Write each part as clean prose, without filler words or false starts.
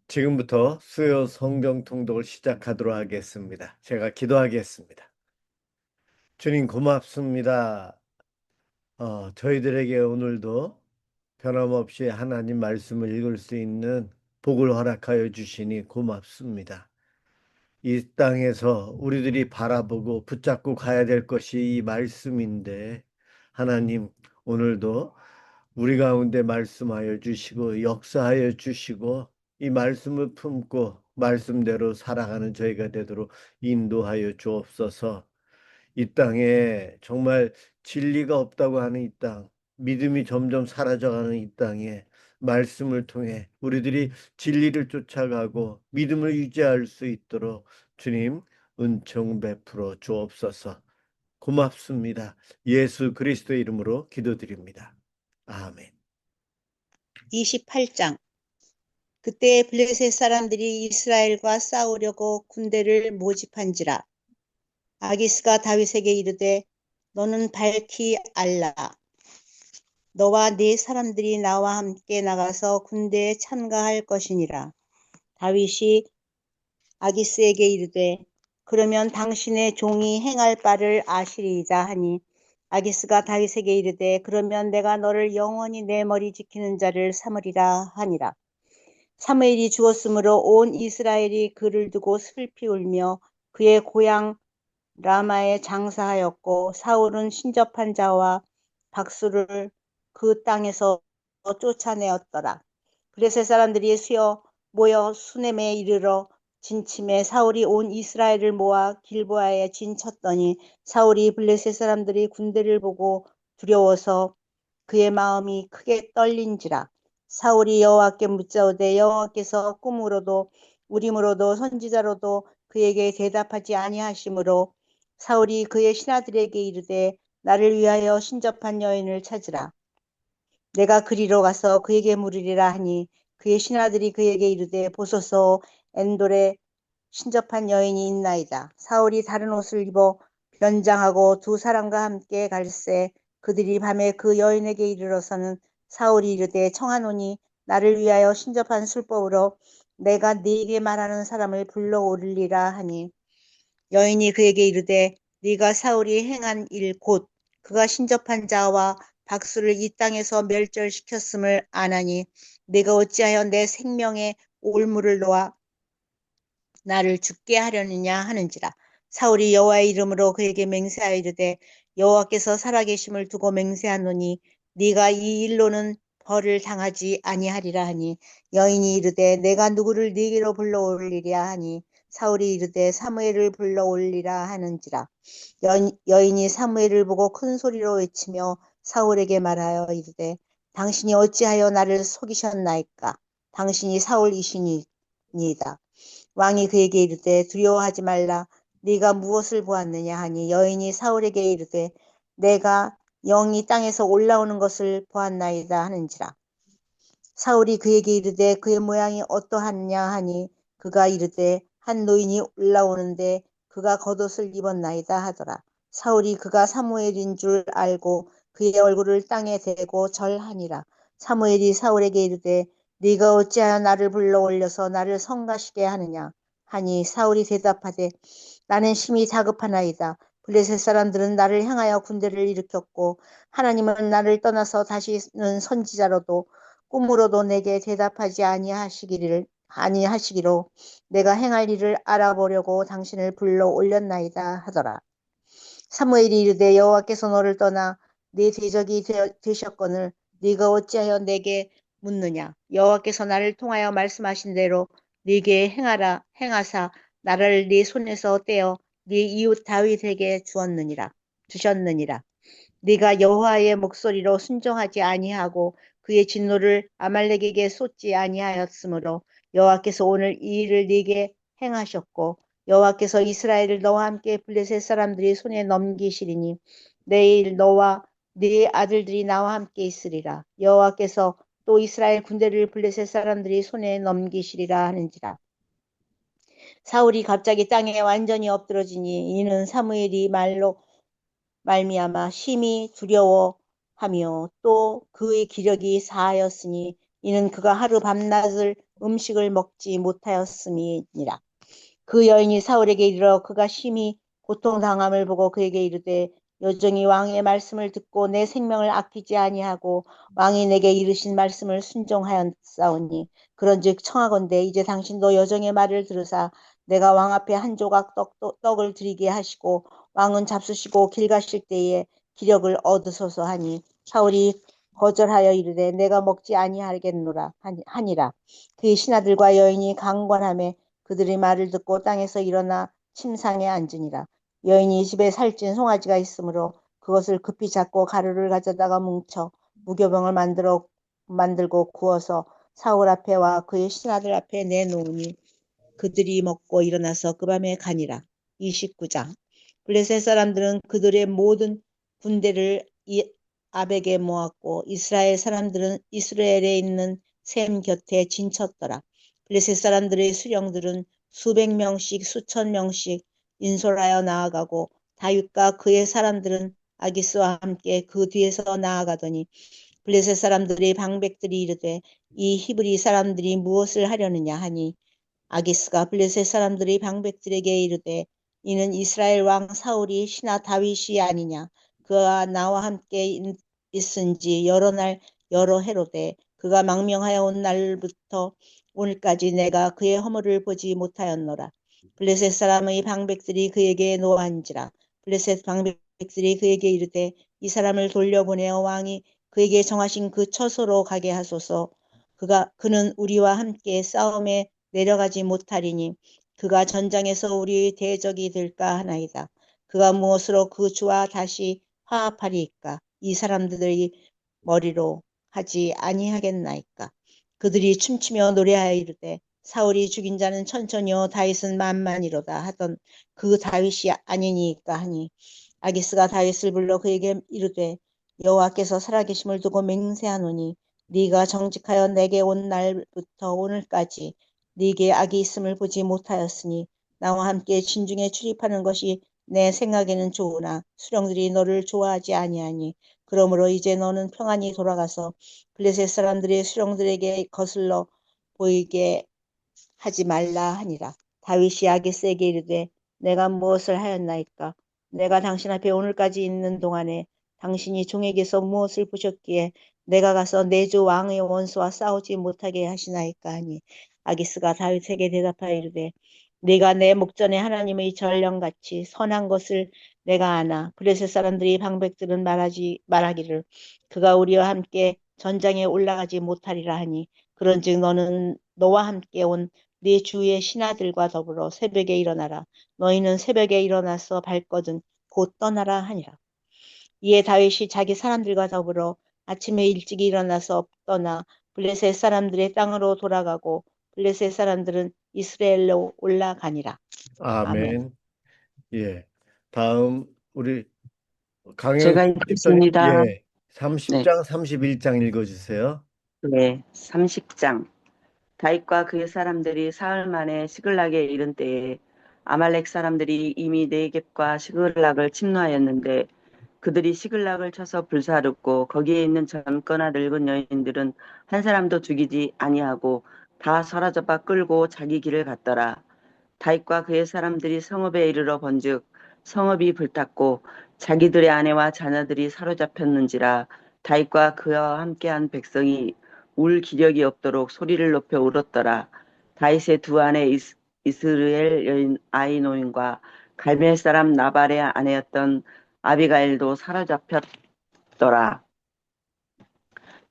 지금부터 수요 성경 통독을 시작하도록 하겠습니다. 제가 기도하겠습니다. 주님 고맙습니다. 저희들에게 오늘도 변함없이 하나님 말씀을 읽을 수 있는 복을 허락하여 주시니 고맙습니다. 이 땅에서 우리들이 바라보고 붙잡고 가야 될 것이 이 말씀인데 하나님 오늘도 우리 가운데 말씀하여 주시고 역사하여 주시고 이 말씀을 품고 말씀대로 살아가는 저희가 되도록 인도하여 주옵소서. 이 땅에 정말 진리가 없다고 하는 이 땅, 믿음이 점점 사라져가는 이 땅에 말씀을 통해 우리들이 진리를 쫓아가고 믿음을 유지할 수 있도록 주님 은총 베풀어 주옵소서. 고맙습니다. 예수 그리스도의 이름으로 기도드립니다. 아멘. 28장. 그때 블레셋 사람들이 이스라엘과 싸우려고 군대를 모집한지라. 아기스가 다윗에게 이르되 너는 밝히 알라. 너와 네 사람들이 나와 함께 나가서 군대에 참가할 것이니라. 다윗이 아기스에게 이르되 그러면 당신의 종이 행할 바를 아시리이다 하니 아기스가 다윗에게 이르되 그러면 내가 너를 영원히 내 머리 지키는 자를 삼으리라 하니라. 사무엘이 죽었으므로 온 이스라엘이 그를 두고 슬피 울며 그의 고향 라마에 장사하였고 사울은 신접한 자와 박수를 그 땅에서 쫓아내었더라. 블레셋 사람들이 모여 수넴에 이르러 진침해 사울이 온 이스라엘을 모아 길보아에 진쳤더니 사울이 블레셋 사람들이 군대를 보고 두려워서 그의 마음이 크게 떨린지라. 사울이 여호와께 묻자오되 여호와께서 꿈으로도 우림으로도 선지자로도 그에게 대답하지 아니하시므로 사울이 그의 신하들에게 이르되 나를 위하여 신접한 여인을 찾으라. 내가 그리로 가서 그에게 물으리라 하니 그의 신하들이 그에게 이르되 보소서 엔돌에 신접한 여인이 있나이다. 사울이 다른 옷을 입어 변장하고 두 사람과 함께 갈새 그들이 밤에 그 여인에게 이르러서는 사울이 이르되 청하노니 나를 위하여 신접한 술법으로 내가 네게 말하는 사람을 불러오리라 하니 여인이 그에게 이르되 네가 사울이 행한 일 곧 그가 신접한 자와 박수를 이 땅에서 멸절시켰음을 아나니 네가 어찌하여 내 생명에 올무를 놓아 나를 죽게 하려느냐 하는지라. 사울이 여호와의 이름으로 그에게 맹세하여 이르되 여호와께서 살아계심을 두고 맹세하노니 네가 이 일로는 벌을 당하지 아니하리라 하니 여인이 이르되 내가 누구를 네게로 불러올리랴 하니 사울이 이르되 사무엘을 불러올리라 하는지라. 여인이 사무엘을 보고 큰 소리로 외치며 사울에게 말하여 이르되 당신이 어찌하여 나를 속이셨나이까. 당신이 사울이시니이다. 왕이 그에게 이르되 두려워하지 말라. 네가 무엇을 보았느냐 하니 여인이 사울에게 이르되 내가 영이 땅에서 올라오는 것을 보았나이다 하는지라. 사울이 그에게 이르되 그의 모양이 어떠하느냐 하니 그가 이르되 한 노인이 올라오는데 그가 겉옷을 입었나이다 하더라. 사울이 그가 사무엘인 줄 알고 그의 얼굴을 땅에 대고 절하니라. 사무엘이 사울에게 이르되 네가 어찌하여 나를 불러 올려서 나를 성가시게 하느냐 하니 사울이 대답하되 나는 심히 다급하나이다. 블레셋 사람들은 나를 향하여 군대를 일으켰고 하나님은 나를 떠나서 다시는 선지자로도 꿈으로도 내게 대답하지 아니하시기로 내가 행할 일을 알아보려고 당신을 불러 올렸나이다 하더라. 사무엘이 이르되 여호와께서 너를 떠나 네 대적이 되셨거늘 네가 어찌하여 내게 묻느냐. 여호와께서 나를 통하여 말씀하신 대로 네게 행하사 나를 네 손에서 떼어 네 이웃 다윗에게 주셨느니라. 네가 여호와의 목소리로 순종하지 아니하고 그의 진노를 아말렉에게 쏟지 아니하였으므로 여호와께서 오늘 이 일을 네게 행하셨고 여호와께서 이스라엘을 너와 함께 블레셋 사람들이 손에 넘기시리니 내일 너와 네 아들들이 나와 함께 있으리라. 여호와께서 또 이스라엘 군대를 블레셋 사람들이 손에 넘기시리라 하는지라. 사울이 갑자기 땅에 완전히 엎드러지니 이는 사무엘이 말미암아 심히 두려워하며 또 그의 기력이 사하였으니 이는 그가 하루 밤낮을 음식을 먹지 못하였음이니라. 그 여인이 사울에게 이르러 그가 심히 고통당함을 보고 그에게 이르되 여정이 왕의 말씀을 듣고 내 생명을 아끼지 아니하고 왕이 내게 이르신 말씀을 순종하였사오니 그런즉 청하건대 이제 당신도 여정의 말을 들으사 내가 왕 앞에 한 조각 떡을 드리게 하시고 왕은 잡수시고 길 가실 때에 기력을 얻으소서 하니 사울이 거절하여 이르되 내가 먹지 아니하겠노라 하니라. 그의 신하들과 여인이 강권하며 그들의 말을 듣고 땅에서 일어나 침상에 앉으니라. 여인이 집에 살찐 송아지가 있으므로 그것을 급히 잡고 가루를 가져다가 뭉쳐 무교병을 만들고 구워서 사울 앞에와 그의 신하들 앞에 내놓으니 그들이 먹고 일어나서 그 밤에 가니라. 29장. 블레셋 사람들은 그들의 모든 군대를 아벡에 모았고 이스라엘 사람들은 이스라엘에 있는 셈 곁에 진쳤더라. 블레셋 사람들의 수령들은 수백 명씩 수천 명씩 인솔하여 나아가고 다윗과 그의 사람들은 아기스와 함께 그 뒤에서 나아가더니 블레셋 사람들의 방백들이 이르되 이 히브리 사람들이 무엇을 하려느냐 하니 아기스가 블레셋 사람들의 방백들에게 이르되 이는 이스라엘 왕 사울이 신하 다윗이 아니냐 그가 나와 함께 있은지 여러 날 여러 해로되 그가 망명하여 온 날부터 오늘까지 내가 그의 허물을 보지 못하였노라. 블레셋 사람의 방백들이 그에게 노한지라. 블레셋 방백들이 그에게 이르되 이 사람을 돌려보내어 왕이 그에게 정하신 그 처소로 가게 하소서. 그는 우리와 함께 싸움에 내려가지 못하리니 그가 전장에서 우리의 대적이 될까 하나이다. 그가 무엇으로 그 주와 다시 화합하리이까? 이 사람들의 머리로 하지 아니하겠나이까? 그들이 춤추며 노래하여 이르되 사울이 죽인 자는 천천히요 다윗은 만만이로다 하던 그 다윗이 아니니까 하니 아기스가 다윗을 불러 그에게 이르되 여호와께서 살아계심을 두고 맹세하노니 네가 정직하여 내게 온 날부터 오늘까지 네게 악이 있음을 보지 못하였으니 나와 함께 진중에 출입하는 것이 내 생각에는 좋으나 수령들이 너를 좋아하지 아니하니 그러므로 이제 너는 평안히 돌아가서 블레셋 사람들의 수령들에게 거슬러 보이게 하지 말라 하니라. 다윗이 아기스에게 이르되 내가 무엇을 하였나이까? 내가 당신 앞에 오늘까지 있는 동안에 당신이 종에게서 무엇을 보셨기에 내가 가서 내 주 왕의 원수와 싸우지 못하게 하시나이까 하니 아기스가 다윗에게 대답하여 이르되 네가 내 목전에 하나님의 전령같이 선한 것을 내가 아나 블레셋 사람들이 방백들은 말하기를 그가 우리와 함께 전장에 올라가지 못하리라 하니 그런즉 너는 너와 함께 온 네 주의 신하들과 더불어 새벽에 일어나라. 너희는 새벽에 일어나서 발거든 곧 떠나라 하니라. 이에 다윗이 자기 사람들과 더불어 아침에 일찍 일어나서 떠나 블레셋 사람들의 땅으로 돌아가고 블레셋 사람들은 이스라엘로 올라가니라. 아멘. 아멘. 예. 다음 우리 강영 제가 집사님, 읽겠습니다. 예. 네, 30장, 31장 읽어주세요. 네, 30장. 다윗과 그의 사람들이 사흘 만에 시글락에 이른 때에 아말렉 사람들이 이미 네겝과 시글락을 침노하였는데 그들이 시글락을 쳐서 불사르고 거기에 있는 젊거나 늙은 여인들은 한 사람도 죽이지 아니하고 다 사로잡아 끌고 자기 길을 갔더라. 다윗과 그의 사람들이 성읍에 이르러 본즉 성읍이 불탔고 자기들의 아내와 자녀들이 사로잡혔는지라. 다윗과 그와 함께한 백성이 울 기력이 없도록 소리를 높여 울었더라. 다윗의 두 아내 이스라엘 여인 아히노임과 갈멜 사람 나발의 아내였던 아비가일도 사로잡혔더라.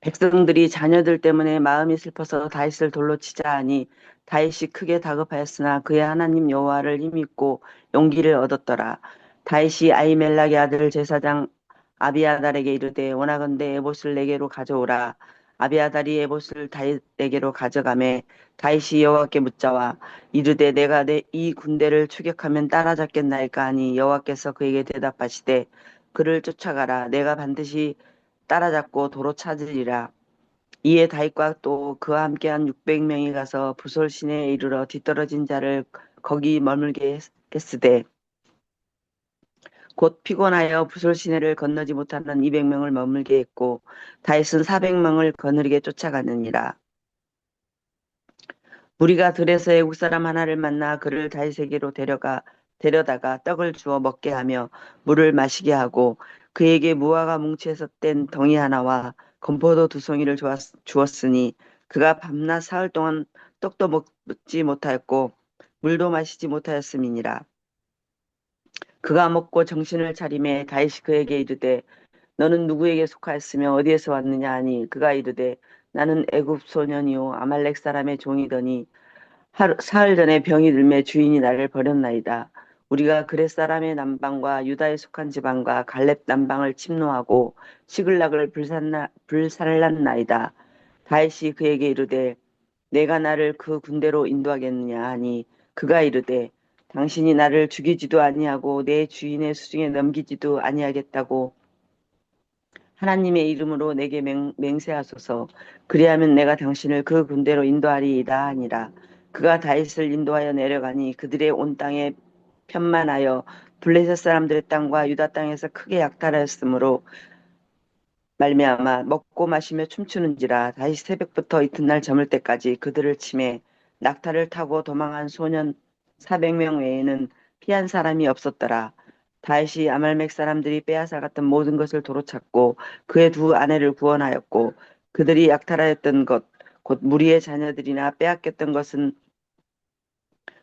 백성들이 자녀들 때문에 마음이 슬퍼서 다윗을 돌로 치자 하니 다윗이 크게 다급하였으나 그의 하나님 여호와를 힘입고 용기를 얻었더라. 다윗이 아히멜락의 아들 제사장 아비아달에게 이르되 원하건대 에봇을 내게로 가져오라. 아비아달이 에봇을 다윗에게로 가져가매 다윗이 여호와께 묻자와 이르되 내가 이 군대를 추격하면 따라잡겠나이까 하니 여호와께서 그에게 대답하시되 그를 쫓아가라. 내가 반드시 따라잡고 도로 찾으리라. 이에 다윗과 또 그와 함께한 600명이 가서 부솔 시내에 이르러 뒤떨어진 자를 거기 머물게 했으되 곧 피곤하여 부솔 시내를 건너지 못하는 200명을 머물게 했고 다윗은 400명을 거느리게 쫓아가느니라. 무리가 들에서 애국 사람 하나를 만나 그를 다윗에게로 데려다가 떡을 주어 먹게 하며 물을 마시게 하고 그에게 무화과 뭉치에서 뗀 덩이 하나와 건포도 2송이를 주었으니 그가 밤낮 사흘 동안 떡도 먹지 못하였고 물도 마시지 못하였음이니라. 그가 먹고 정신을 차림에 다윗이 그에게 이르되 너는 누구에게 속하였으며 어디에서 왔느냐 하니 그가 이르되 나는 애굽 소년이요 아말렉 사람의 종이더니 사흘 전에 병이 들매 주인이 나를 버렸나이다. 우리가 그렛 사람의 남방과 유다에 속한 지방과 갈렙 남방을 침노하고 시글락을 불살랐나이다. 다윗이 그에게 이르되 내가 나를 그 군대로 인도하겠느냐 하니 그가 이르되 당신이 나를 죽이지도 아니하고 내 주인의 수중에 넘기지도 아니하겠다고 하나님의 이름으로 내게 맹세하소서. 그리하면 내가 당신을 그 군대로 인도하리이다 하니라. 그가 다윗을 인도하여 내려가니 그들의 온 땅에 편만하여 블레셋 사람들의 땅과 유다 땅에서 크게 약탈하였으므로 말미암아 먹고 마시며 춤추는지라. 다윗 새벽부터 이튿날 저물 때까지 그들을 치매 낙타를 타고 도망한 소년 400명 외에는 피한 사람이 없었더라. 다윗이 아말렉 사람들이 빼앗아갔던 모든 것을 도로 찾고 그의 2 아내를 구원하였고 그들이 약탈하였던 것 곧 무리의 자녀들이나 빼앗겼던 것은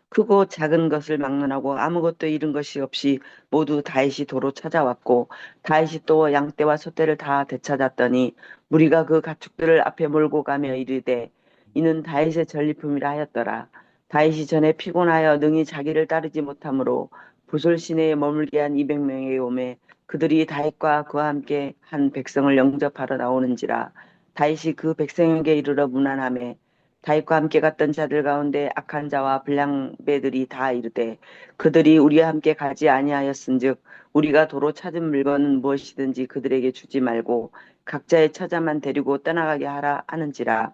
크고 작은 것을 막론하고 아무것도 잃은 것이 없이 모두 다윗이 도로 찾아왔고 다윗이 또 양떼와 소떼를 다 되찾았더니 무리가 그 가축들을 앞에 몰고 가며 이르되 이는 다윗의 전리품이라 하였더라. 다윗이 전에 피곤하여 능히 자기를 따르지 못하므로 부솔 시내에 머물게 한 200명의 오매 그들이 다윗과 그와 함께 한 백성을 영접하러 나오는지라. 다윗이 그 백성에게 이르러 문안하매 다윗과 함께 갔던 자들 가운데 악한 자와 불량배들이 다 이르되 그들이 우리와 함께 가지 아니하였은즉 우리가 도로 찾은 물건은 무엇이든지 그들에게 주지 말고 각자의 처자만 데리고 떠나가게 하라 하는지라.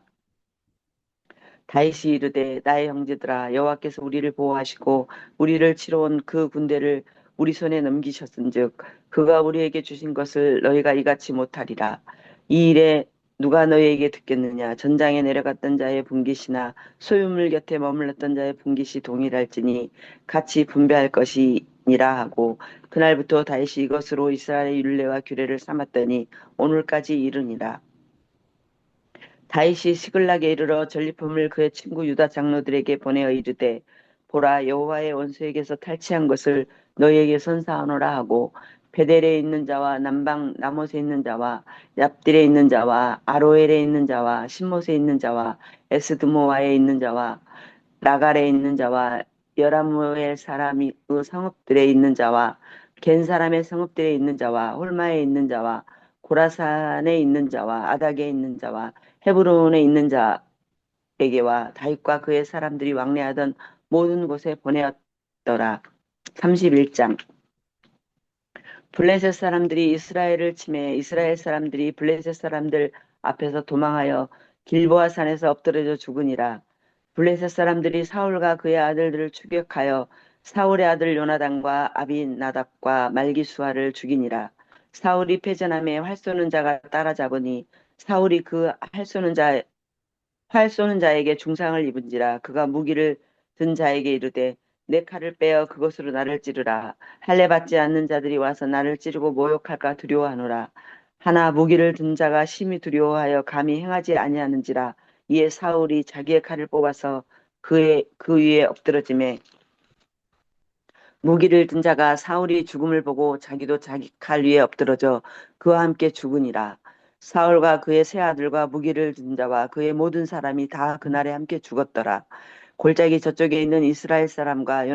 다윗이 이르되 나의 형제들아 여호와께서 우리를 보호하시고 우리를 치러 온 그 군대를 우리 손에 넘기셨은즉 그가 우리에게 주신 것을 너희가 이같이 못하리라. 이 일에 누가 너희에게 듣겠느냐. 전장에 내려갔던 자의 분깃이나 소유물 곁에 머물렀던 자의 분깃이 동일할지니 같이 분배할 것이니라 하고 그날부터 다윗이 이것으로 이스라엘의 율례와 규례를 삼았더니 오늘까지 이르니라. 다윗이 시글락에 이르러 전리품을 그의 친구 유다 장로들에게 보내어 이르되 보라 여호와의 원수에게서 탈취한 것을 너희에게 선사하노라 하고 베델에 있는 자와 남방 나못에 있는 자와 얍딜에 있는 자와 아로엘에 있는 자와 신못에 있는 자와 에스드모아에 있는 자와 라갈에 있는 자와 여라무엘 사람의 성읍들에 있는 자와 겐 사람의 성읍들에 있는 자와 홀마에 있는 자와 고라산에 있는 자와 아닥에 있는 자와 헤브론에 있는 자에게와 다윗과 그의 사람들이 왕래하던 모든 곳에 보내었더라. 31장 블레셋 사람들이 이스라엘을 치매 이스라엘 사람들이 블레셋 사람들 앞에서 도망하여 길보아 산에서 엎드러져 죽으니라. 블레셋 사람들이 사울과 그의 아들들을 추격하여 사울의 아들 요나단과 아비나답과 말기수아를 죽이니라. 사울이 패전함에 활 쏘는 자가 따라잡으니 사울이 그 활 쏘는 자에게 중상을 입은지라. 그가 무기를 든 자에게 이르되 내 칼을 빼어 그것으로 나를 찌르라. 할례 받지 않는 자들이 와서 나를 찌르고 모욕할까 두려워하노라. 하나 무기를 든 자가 심히 두려워하여 감히 행하지 아니하는지라. 이에 사울이 자기의 칼을 뽑아서 그 위에 엎드러지매 무기를 든 자가 사울이 죽음을 보고 자기도 자기 칼 위에 엎드러져 그와 함께 죽으니라. 사울과 그의 세 아들과 무기를 든 자와 그의 모든 사람이 다 그날에 함께 죽었더라. 골짜기 저쪽에 있는 이스라엘 사람과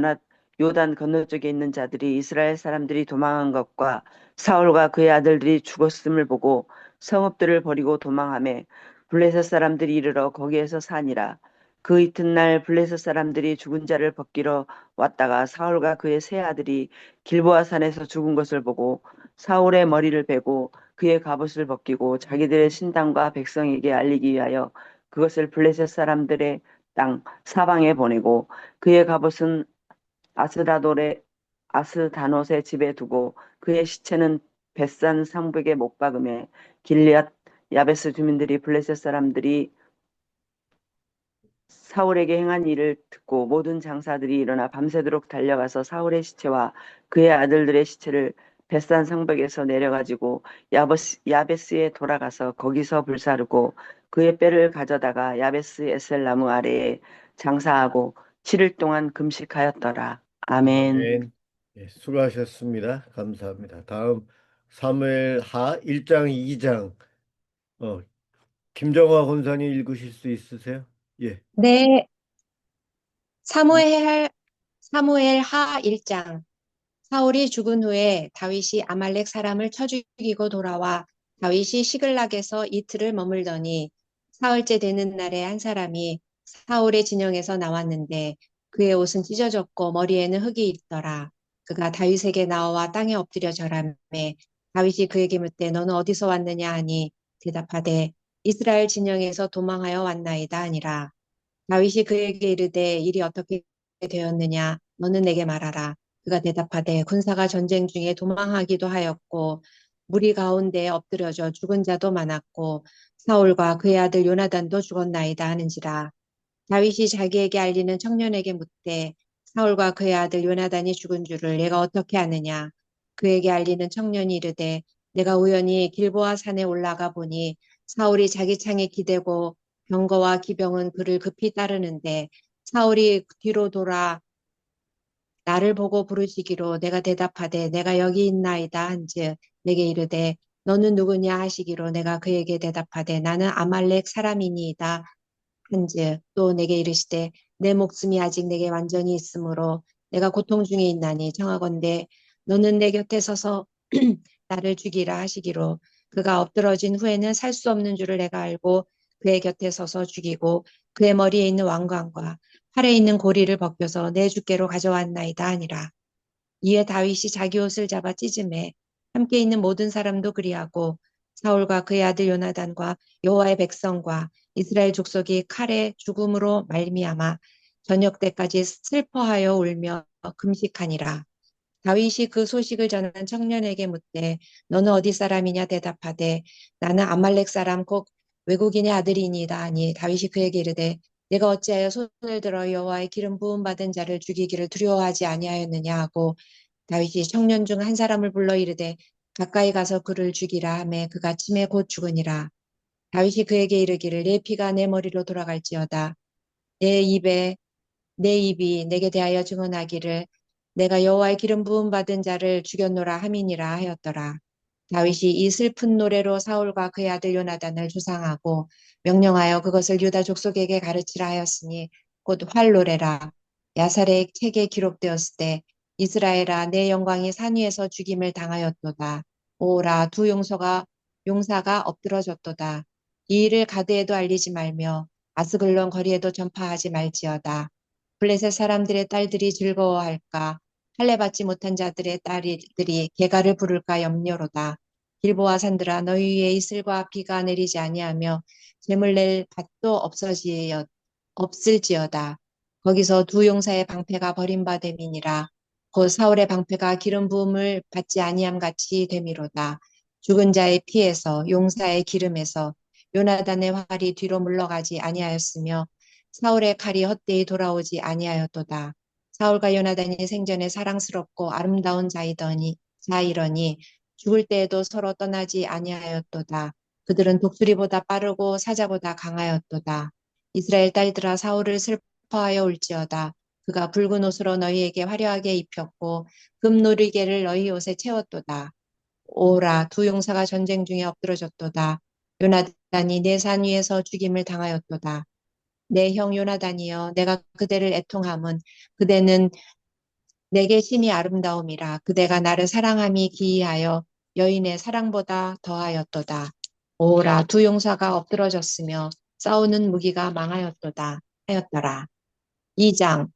요단 건너쪽에 있는 자들이 이스라엘 사람들이 도망한 것과 사울과 그의 아들들이 죽었음을 보고 성읍들을 버리고 도망하며 블레셋 사람들이 이르러 거기에서 사니라. 그 이튿날 블레셋 사람들이 죽은 자를 벗기러 왔다가 사울과 그의 세 아들이 길보아 산에서 죽은 것을 보고 사울의 머리를 베고 그의 갑옷을 벗기고 자기들의 신당과 백성에게 알리기 위하여 그것을 블레셋 사람들의 땅 사방에 보내고 그의 갑옷은 아스다노의 집에 두고 그의 시체는 벳산 상벽에 못 박음에 길리앗 야베스 주민들이 블레셋 사람들이 사울에게 행한 일을 듣고 모든 장사들이 일어나 밤새도록 달려가서 사울의 시체와 그의 아들들의 시체를 벳산 성벽에서 내려가지고 야베스에 돌아가서 거기서 불사르고 그의 뼈를 가져다가 야베스 에셀 나무 아래에 장사하고 7일 동안 금식하였더라. 아멘. 아멘. 예, 수고하셨습니다. 감사합니다. 다음 사무엘 하 1장 2장 김정화 권사님 읽으실 수 있으세요? 예. 네, 사무엘, 사무엘 하 1장. 사울이 죽은 후에 다윗이 아말렉 사람을 쳐 죽이고 돌아와 다윗이 시글락에서 이틀을 머물더니 사흘째 되는 날에 한 사람이 사울의 진영에서 나왔는데 그의 옷은 찢어졌고 머리에는 흙이 있더라. 그가 다윗에게 나와 땅에 엎드려 절하매 다윗이 그에게 묻되 너는 어디서 왔느냐 하니 대답하되 이스라엘 진영에서 도망하여 왔나이다 하니라. 다윗이 그에게 이르되 일이 어떻게 되었느냐 너는 내게 말하라. 그가 대답하되 군사가 전쟁 중에 도망하기도 하였고 무리 가운데 엎드려져 죽은 자도 많았고 사울과 그의 아들 요나단도 죽었나이다 하는지라. 다윗이 자기에게 알리는 청년에게 묻되 사울과 그의 아들 요나단이 죽은 줄을 내가 어떻게 아느냐. 그에게 알리는 청년이 이르되 내가 우연히 길보아 산에 올라가 보니 사울이 자기 창에 기대고 병거와 기병은 그를 급히 따르는데 사울이 뒤로 돌아 나를 보고 부르시기로 내가 대답하되 내가 여기 있나이다 한즉 내게 이르되 너는 누구냐 하시기로 내가 그에게 대답하되 나는 아말렉 사람이니이다 한즉 또 내게 이르시되 내 목숨이 아직 내게 완전히 있으므로 내가 고통 중에 있나니 청하건대 너는 내 곁에 서서 나를 죽이라 하시기로 그가 엎드러진 후에는 살 수 없는 줄을 내가 알고 그의 곁에 서서 죽이고 그의 머리에 있는 왕관과 팔에 있는 고리를 벗겨서 내 주께로 가져왔나이다 하니라. 이에 다윗이 자기 옷을 잡아 찢음에 함께 있는 모든 사람도 그리하고 사울과 그의 아들 요나단과 여호와의 백성과 이스라엘 족속이 칼의 죽음으로 말미암아 저녁 때까지 슬퍼하여 울며 금식하니라. 다윗이 그 소식을 전한 청년에게 묻되 너는 어디 사람이냐 대답하되 나는 아말렉 사람 곧 외국인의 아들이니이다 하니 다윗이 그에게 이르되 내가 어찌하여 손을 들어 여호와의 기름 부음 받은 자를 죽이기를 두려워하지 아니하였느냐 하고 다윗이 청년 중 한 사람을 불러 이르되 가까이 가서 그를 죽이라 하매 그가 침에 곧 죽으니라. 다윗이 그에게 이르기를 내 피가 내 머리로 돌아갈지어다. 내 입에 내 입이 내게 대하여 증언하기를 내가 여호와의 기름 부음 받은 자를 죽였노라 함이니라 하였더라. 다윗이 이 슬픈 노래로 사울과 그의 아들 요나단을 조상하고 명령하여 그것을 유다 족속에게 가르치라 하였으니 곧 활노래라. 야살의 책에 기록되었을 때 이스라엘아 내 영광이 산 위에서 죽임을 당하였도다. 오라 두 용사가 엎드러졌도다. 이 일을 가드에도 알리지 말며 아스글론 거리에도 전파하지 말지어다. 블레셋 사람들의 딸들이 즐거워할까? 할례 받지 못한 자들의 딸들이 개가를 부를까 염려로다. 길보아 산들아 너희 위에 이슬과 비가 내리지 아니하며 재물 낼 밭도 없을지어다. 거기서 두 용사의 방패가 버림받음이니라. 곧 사울의 방패가 기름 부음을 받지 아니함 같이 되미로다. 죽은 자의 피에서 용사의 기름에서 요나단의 활이 뒤로 물러가지 아니하였으며 사울의 칼이 헛되이 돌아오지 아니하였도다. 사울과 요나단이 생전에 사랑스럽고 아름다운 자이러니 죽을 때에도 서로 떠나지 아니하였도다. 그들은 독수리보다 빠르고 사자보다 강하였도다. 이스라엘 딸들아 사울을 슬퍼하여 울지어다. 그가 붉은 옷으로 너희에게 화려하게 입혔고 금노리개를 너희 옷에 채웠도다. 오라 두 용사가 전쟁 중에 엎드러졌도다. 요나단이 내 산 위에서 죽임을 당하였도다. 내 형 요나단이여 내가 그대를 애통함은 그대는 내게 심히 아름다움이라 그대가 나를 사랑함이 기이하여 여인의 사랑보다 더하였도다. 오라 두 용사가 엎드러졌으며 싸우는 무기가 망하였도다 하였더라. 2장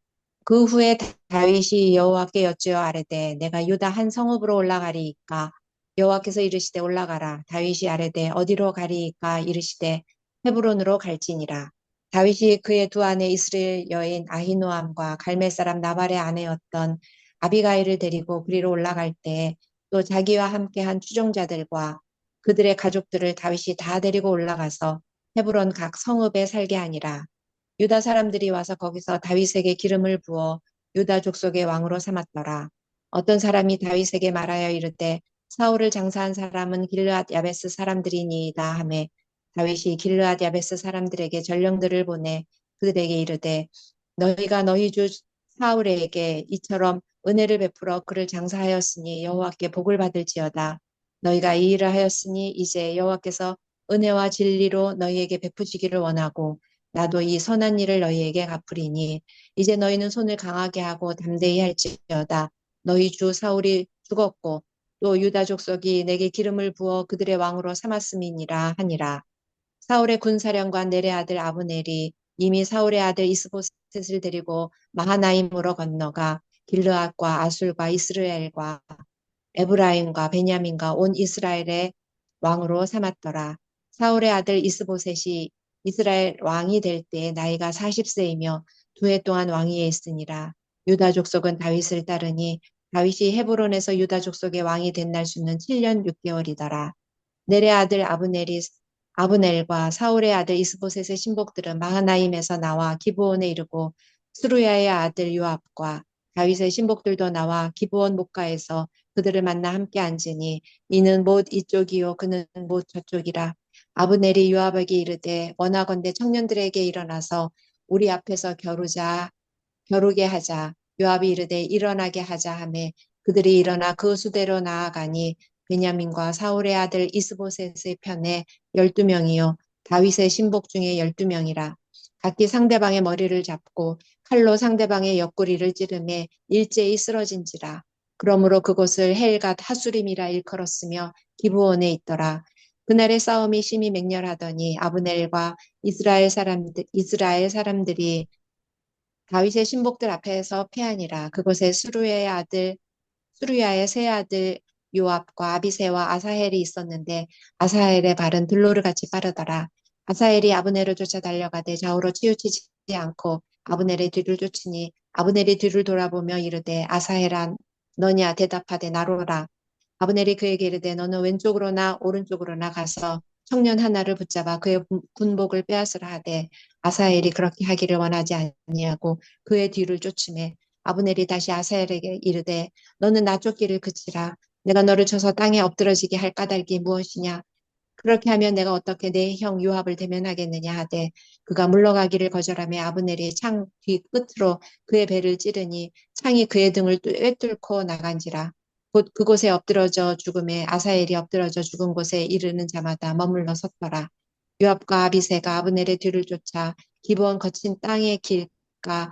그 후에 다윗이 여호와께 여쭈어 아뢰되 내가 유다 한 성읍으로 올라가리이까 여호와께서 이르시되 올라가라. 다윗이 아뢰되 어디로 가리이까 이르시되 헤브론으로 갈지니라. 다윗이 그의 두 아내 이스라엘 여인 아히노암과 갈멜 사람 나발의 아내였던 아비가일을 데리고 그리로 올라갈 때 또 자기와 함께한 추종자들과 그들의 가족들을 다윗이 다 데리고 올라가서 헤브론 각 성읍에 살게 하니라. 유다 사람들이 와서 거기서 다윗에게 기름을 부어 유다 족속의 왕으로 삼았더라. 어떤 사람이 다윗에게 말하여 이르되 사울을 장사한 사람은 길르앗 야베스 사람들이니이다 하매 다윗이 길르앗 야베스 사람들에게 전령들을 보내 그들에게 이르되 너희가 너희 주 사울에게 이처럼 은혜를 베풀어 그를 장사하였으니 여호와께 복을 받을지어다. 너희가 이 일을 하였으니 이제 여호와께서 은혜와 진리로 너희에게 베푸시기를 원하고 나도 이 선한 일을 너희에게 갚으리니 이제 너희는 손을 강하게 하고 담대히 할지어다. 너희 주 사울이 죽었고 또 유다 족속이 내게 기름을 부어 그들의 왕으로 삼았음이니라 하니라. 사울의 군사령관 넬의 아들 아브넬이 이미 사울의 아들 이스보셋을 데리고 마하나임으로 건너가 길르앗과 아술과 이스라엘과 에브라임과 베냐민과 온 이스라엘의 왕으로 삼았더라. 사울의 아들 이스보셋이 이스라엘 왕이 될 때 나이가 40세이며 2해 동안 왕위에 있으니라. 유다 족속은 다윗을 따르니 다윗이 헤브론에서 유다 족속의 왕이 된 날 수는 7년 6개월이더라. 넬의 아들 아브넬과 사울의 아들 이스보셋의 신복들은 마하나임에서 나와 기브온에 이르고 스루야의 아들 요압과 다윗의 신복들도 나와 기브온 목가에서 그들을 만나 함께 앉으니 이는 못 이쪽이요 그는 못 저쪽이라. 아브넬이 요압에게 이르되 원하건대 청년들에게 일어나서 우리 앞에서 겨루게 하자. 요압이 이르되 일어나게 하자 하매 그들이 일어나 그 수대로 나아가니 베냐민과 사울의 아들 이스보셋의 편에 12명이요 다윗의 신복 중에 12명이라. 각기 상대방의 머리를 잡고 칼로 상대방의 옆구리를 찌르매 일제히 쓰러진지라. 그러므로 그곳을 헬갓 하수림이라 일컬었으며 기브온에 있더라. 그날의 싸움이 심히 맹렬하더니 아브넬과 이스라엘 사람들이 다윗의 신복들 앞에서 패하니라. 그곳에 수루야의 세 아들 요압과 아비새와 아사헬이 있었는데 아사헬의 발은 들로르 같이 빠르더라. 아사헬이 아브넬을 쫓아 달려가되 좌우로 치우치지 않고 아브넬의 뒤를 쫓으니 아브넬이 뒤를 돌아보며 이르되 아사헬아 너냐 대답하되 나로라. 아브넬이 그에게 이르되 너는 왼쪽으로나 오른쪽으로나 가서 청년 하나를 붙잡아 그의 군복을 빼앗으라 하되 아사헬이 그렇게 하기를 원하지 아니하고 그의 뒤를 쫓으매 아브넬이 다시 아사헬에게 이르되 너는 나 쫓기를 그치라. 내가 너를 쳐서 땅에 엎드러지게 할 까닭이 무엇이냐? 그렇게 하면 내가 어떻게 내 형 요압을 대면하겠느냐 하되 그가 물러가기를 거절하며 아브넬이 창 뒤 끝으로 그의 배를 찌르니 창이 그의 등을 꿰뚫고 나간지라. 곧 그곳에 엎드러져 죽음에 아사엘이 엎드러져 죽은 곳에 이르는 자마다 머물러 섰더라. 요압과 아비새가 아브넬의 뒤를 쫓아 기브온 거친 땅의 길가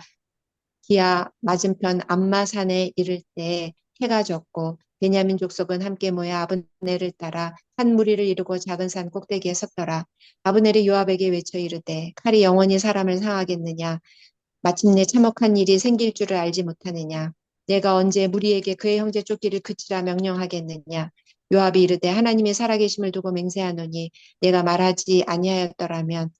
기아 맞은편 암마산에 이를 때 해가 졌고 베냐민 족속은 함께 모여 아브넬을 따라 한 무리를 이루고 작은 산 꼭대기에 섰더라. 아브넬이 요압에게 외쳐 이르되 칼이 영원히 사람을 상하겠느냐? 마침내 참혹한 일이 생길 줄을 알지 못하느냐? 내가 언제 무리에게 그의 형제 쫓기를 그치라 명령하겠느냐? 요압이 이르되 하나님이 살아계심을 두고 맹세하노니 내가 말하지 아니하였더라면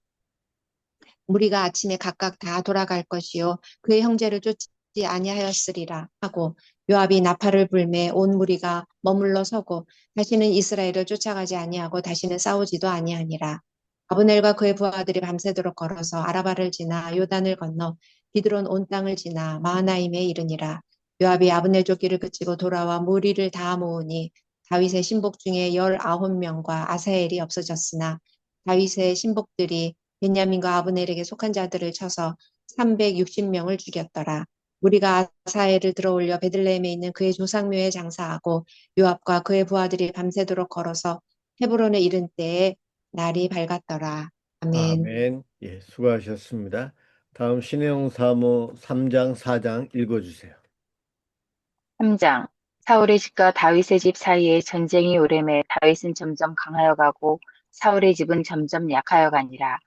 무리가 아침에 각각 다 돌아갈 것이요 그의 형제를 쫓지 아니하였으리라 하고 요압이 나팔을 불매 온 무리가 머물러 서고 다시는 이스라엘을 쫓아가지 아니하고 다시는 싸우지도 아니하니라. 아브넬과 그의 부하들이 밤새도록 걸어서 아라바를 지나 요단을 건너 비드론 온 땅을 지나 마하나임에 이르니라. 요압이 아브넬 쫓기를 그치고 돌아와 무리를 다 모으니 다윗의 신복 중에 19명과 아사엘이 없어졌으나 다윗의 신복들이 베냐민과 아브넬에게 속한 자들을 쳐서 360명을 죽였더라. 우리가 아사엘을 들어올려 베들레헴에 있는 그의 조상묘에 장사하고 요압과 그의 부하들이 밤새도록 걸어서 헤브론에 이른 때에 날이 밝았더라. 아멘. 아멘. 예, 수고하셨습니다. 다음 신해용 사모 3장, 4장 읽어주세요. 3장. 사울의 집과 다윗의 집 사이에 전쟁이 오래매 다윗은 점점 강하여 가고 사울의 집은 점점 약하여 가니라.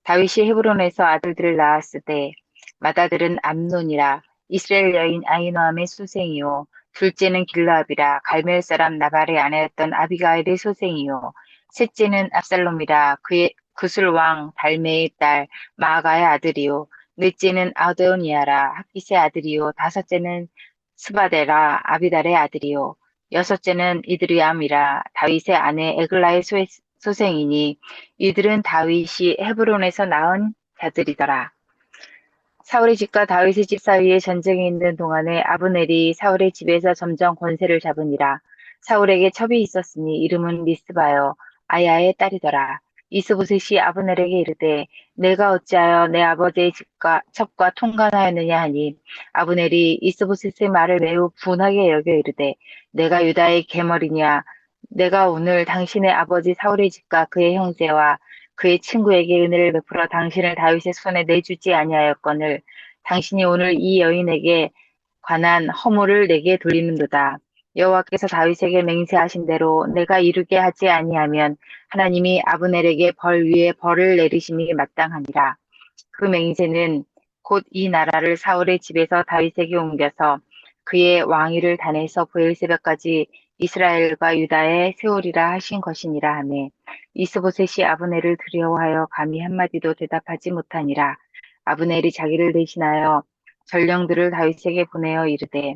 다윗이 헤브론에서 아들들을 낳았을 때 맏아들은 암논이라 이스라엘 여인 아히노함의 소생이요 둘째는 길르압이라 갈멜 사람 나발의 아내였던 아비가일의 소생이요 셋째는 압살롬이라 그의 구술 왕 달메의 딸 마아가의 아들이요 넷째는 아도니아라 학기스의 아들이요 다섯째는 스바데라 아비달의 아들이요 여섯째는 이드리암이라 다윗의 아내 에글라의 소생이니 이들은 다윗이 헤브론에서 낳은 자들이더라. 사울의 집과 다윗의 집 사이에 전쟁이 있는 동안에 아브넬이 사울의 집에서 점점 권세를 잡으니라. 사울에게 첩이 있었으니 이름은 미스바요 아야의 딸이더라. 이스보셋이 아브넬에게 이르되 내가 어찌하여 내 아버지의 집과 첩과 통관하였느냐 하니 아브넬이 이스보셋의 말을 매우 분하게 여겨 이르되 내가 유다의 계머리냐 내가 오늘 당신의 아버지 사울의 집과 그의 형제와 그의 친구에게 은혜를 베풀어 당신을 다윗의 손에 내주지 아니하였거늘 당신이 오늘 이 여인에게 관한 허물을 내게 돌리는도다. 여호와께서 다윗에게 맹세하신 대로 내가 이루게 하지 아니하면 하나님이 아브넬에게 벌 위에 벌을 내리심이 마땅하니라. 그 맹세는 곧 이 나라를 사울의 집에서 다윗에게 옮겨서 그의 왕위를 단에서 브엘세바까지 이스라엘과 유다에 세우리라 하신 것이니라 하매 이스보셋이 아브넬을 두려워하여 감히 한마디도 대답하지 못하니라. 아브넬이 자기를 대신하여 전령들을 다윗에게 보내어 이르되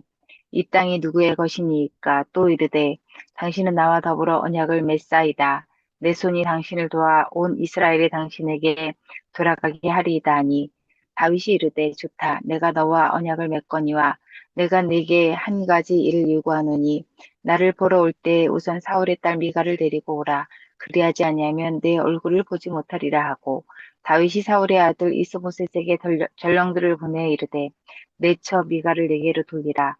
이 땅이 누구의 것이니까 또 이르되 당신은 나와 더불어 언약을 맺사이다. 내 손이 당신을 도와 온 이스라엘이 당신에게 돌아가게 하리이다 하니 다윗이 이르되 좋다. 내가 너와 언약을 맺거니와 내가 네게 한 가지 일을 요구하노니 나를 보러 올 때 우선 사울의 딸 미가를 데리고 오라. 그리하지 아니하면 내 얼굴을 보지 못하리라 하고 다윗이 사울의 아들 이스보셋에게 전령들을 보내 이르되 내 처 미가를 내게로 돌리라.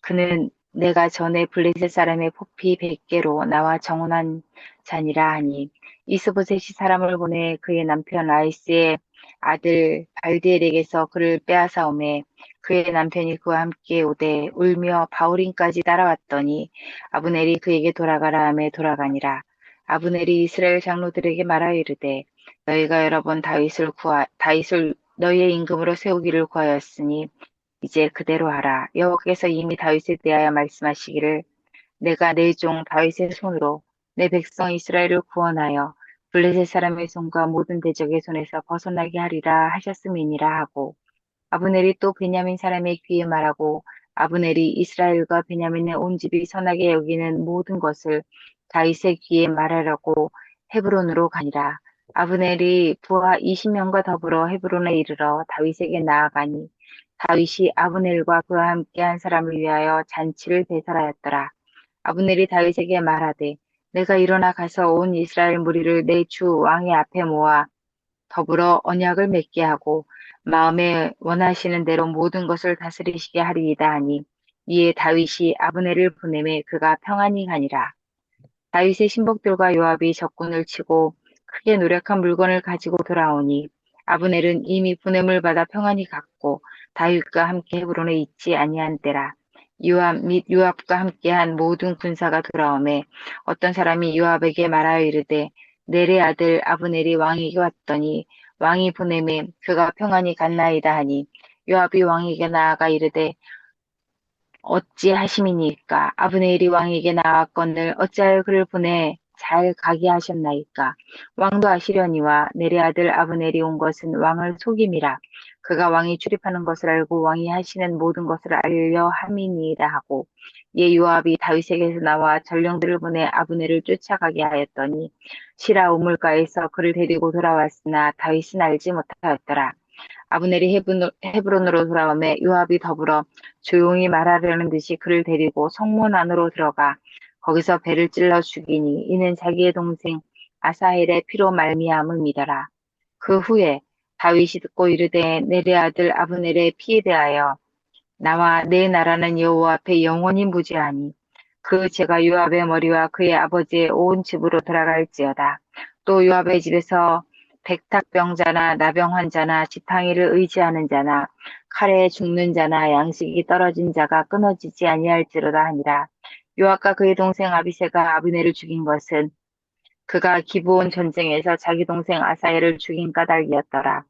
그는 내가 전에 블레셋 사람의 포피 100개로 나와 정혼한 자니라 하니 이스보셋이 사람을 보내 그의 남편 라이스의 아들 발디엘에게서 그를 빼앗아오매 그의 남편이 그와 함께 오되 울며 바울임까지 따라왔더니 아브넬이 그에게 돌아가라 하매 돌아가니라. 아브넬이 이스라엘 장로들에게 말하여 이르되 너희가 여러 번 다윗을 너희의 임금으로 세우기를 구하였으니 이제 그대로 하라. 여호와께서 이미 다윗에 대하여 말씀하시기를 내가 내 종 다윗의 손으로 내 백성 이스라엘을 구원하여 블레셋 사람의 손과 모든 대적의 손에서 벗어나게 하리라 하셨음이니라 하고 아브넬이 또 베냐민 사람의 귀에 말하고 아브넬이 이스라엘과 베냐민의 온 집이 선하게 여기는 모든 것을 다윗의 귀에 말하려고 헤브론으로 가니라. 아브넬이 부하 20명과 더불어 헤브론에 이르러 다윗에게 나아가니 다윗이 아브넬과 그와 함께한 사람을 위하여 잔치를 배설하였더라. 아브넬이 다윗에게 말하되 내가 일어나 가서 온 이스라엘 무리를 내 주 왕의 앞에 모아 더불어 언약을 맺게 하고 마음에 원하시는 대로 모든 것을 다스리시게 하리이다 하니 이에 다윗이 아브넬을 보내매 그가 평안히 가니라. 다윗의 신복들과 요압이 적군을 치고 크게 노력한 물건을 가지고 돌아오니 아브넬은 이미 보냄을 받아 평안히 갔고 다윗과 함께 헤브론에 있지 아니한 때라. 요압 및 요압과 함께한 모든 군사가 돌아오매 어떤 사람이 요압에게 말하여 이르되 넬의 아들 아브넬이 왕에게 왔더니 왕이 보내매 그가 평안히 갔나이다 하니 요압이 왕에게 나아가 이르되 어찌하심이니까 아브넬이 왕에게 나왔거늘 어찌하여 그를 보내 잘 가게 하셨나이까 왕도 아시려니와 넬의 아들 아브넬이 온 것은 왕을 속임이라 그가 왕이 출입하는 것을 알고 왕이 하시는 모든 것을 알려 함이니이다 하고 예 요압이 다윗에게서 나와 전령들을 보내 아브넬을 쫓아가게 하였더니 시라 우물가에서 그를 데리고 돌아왔으나 다윗은 알지 못하였더라. 아브넬이 헤브론으로 돌아오매 요압이 더불어 조용히 말하려는 듯이 그를 데리고 성문 안으로 들어가 거기서 배를 찔러 죽이니 이는 자기의 동생 아사헬의 피로 말미암음이더라. 그 후에 다윗이 듣고 이르되 넬의 아들 아브넬의 피에 대하여 나와 내 나라는 여호와 앞에 영원히 무죄하니 그 죄가 요압의 머리와 그의 아버지의 온 집으로 돌아갈지어다. 또 요압의 집에서 백탁병자나 나병 환자나 지팡이를 의지하는 자나 칼에 죽는 자나 양식이 떨어진 자가 끊어지지 아니할지로다 하니라. 요압과 그의 동생 아비새가 아브넬을 죽인 것은 그가 기브온 전쟁에서 자기 동생 아사엘을 죽인 까닭이었더라.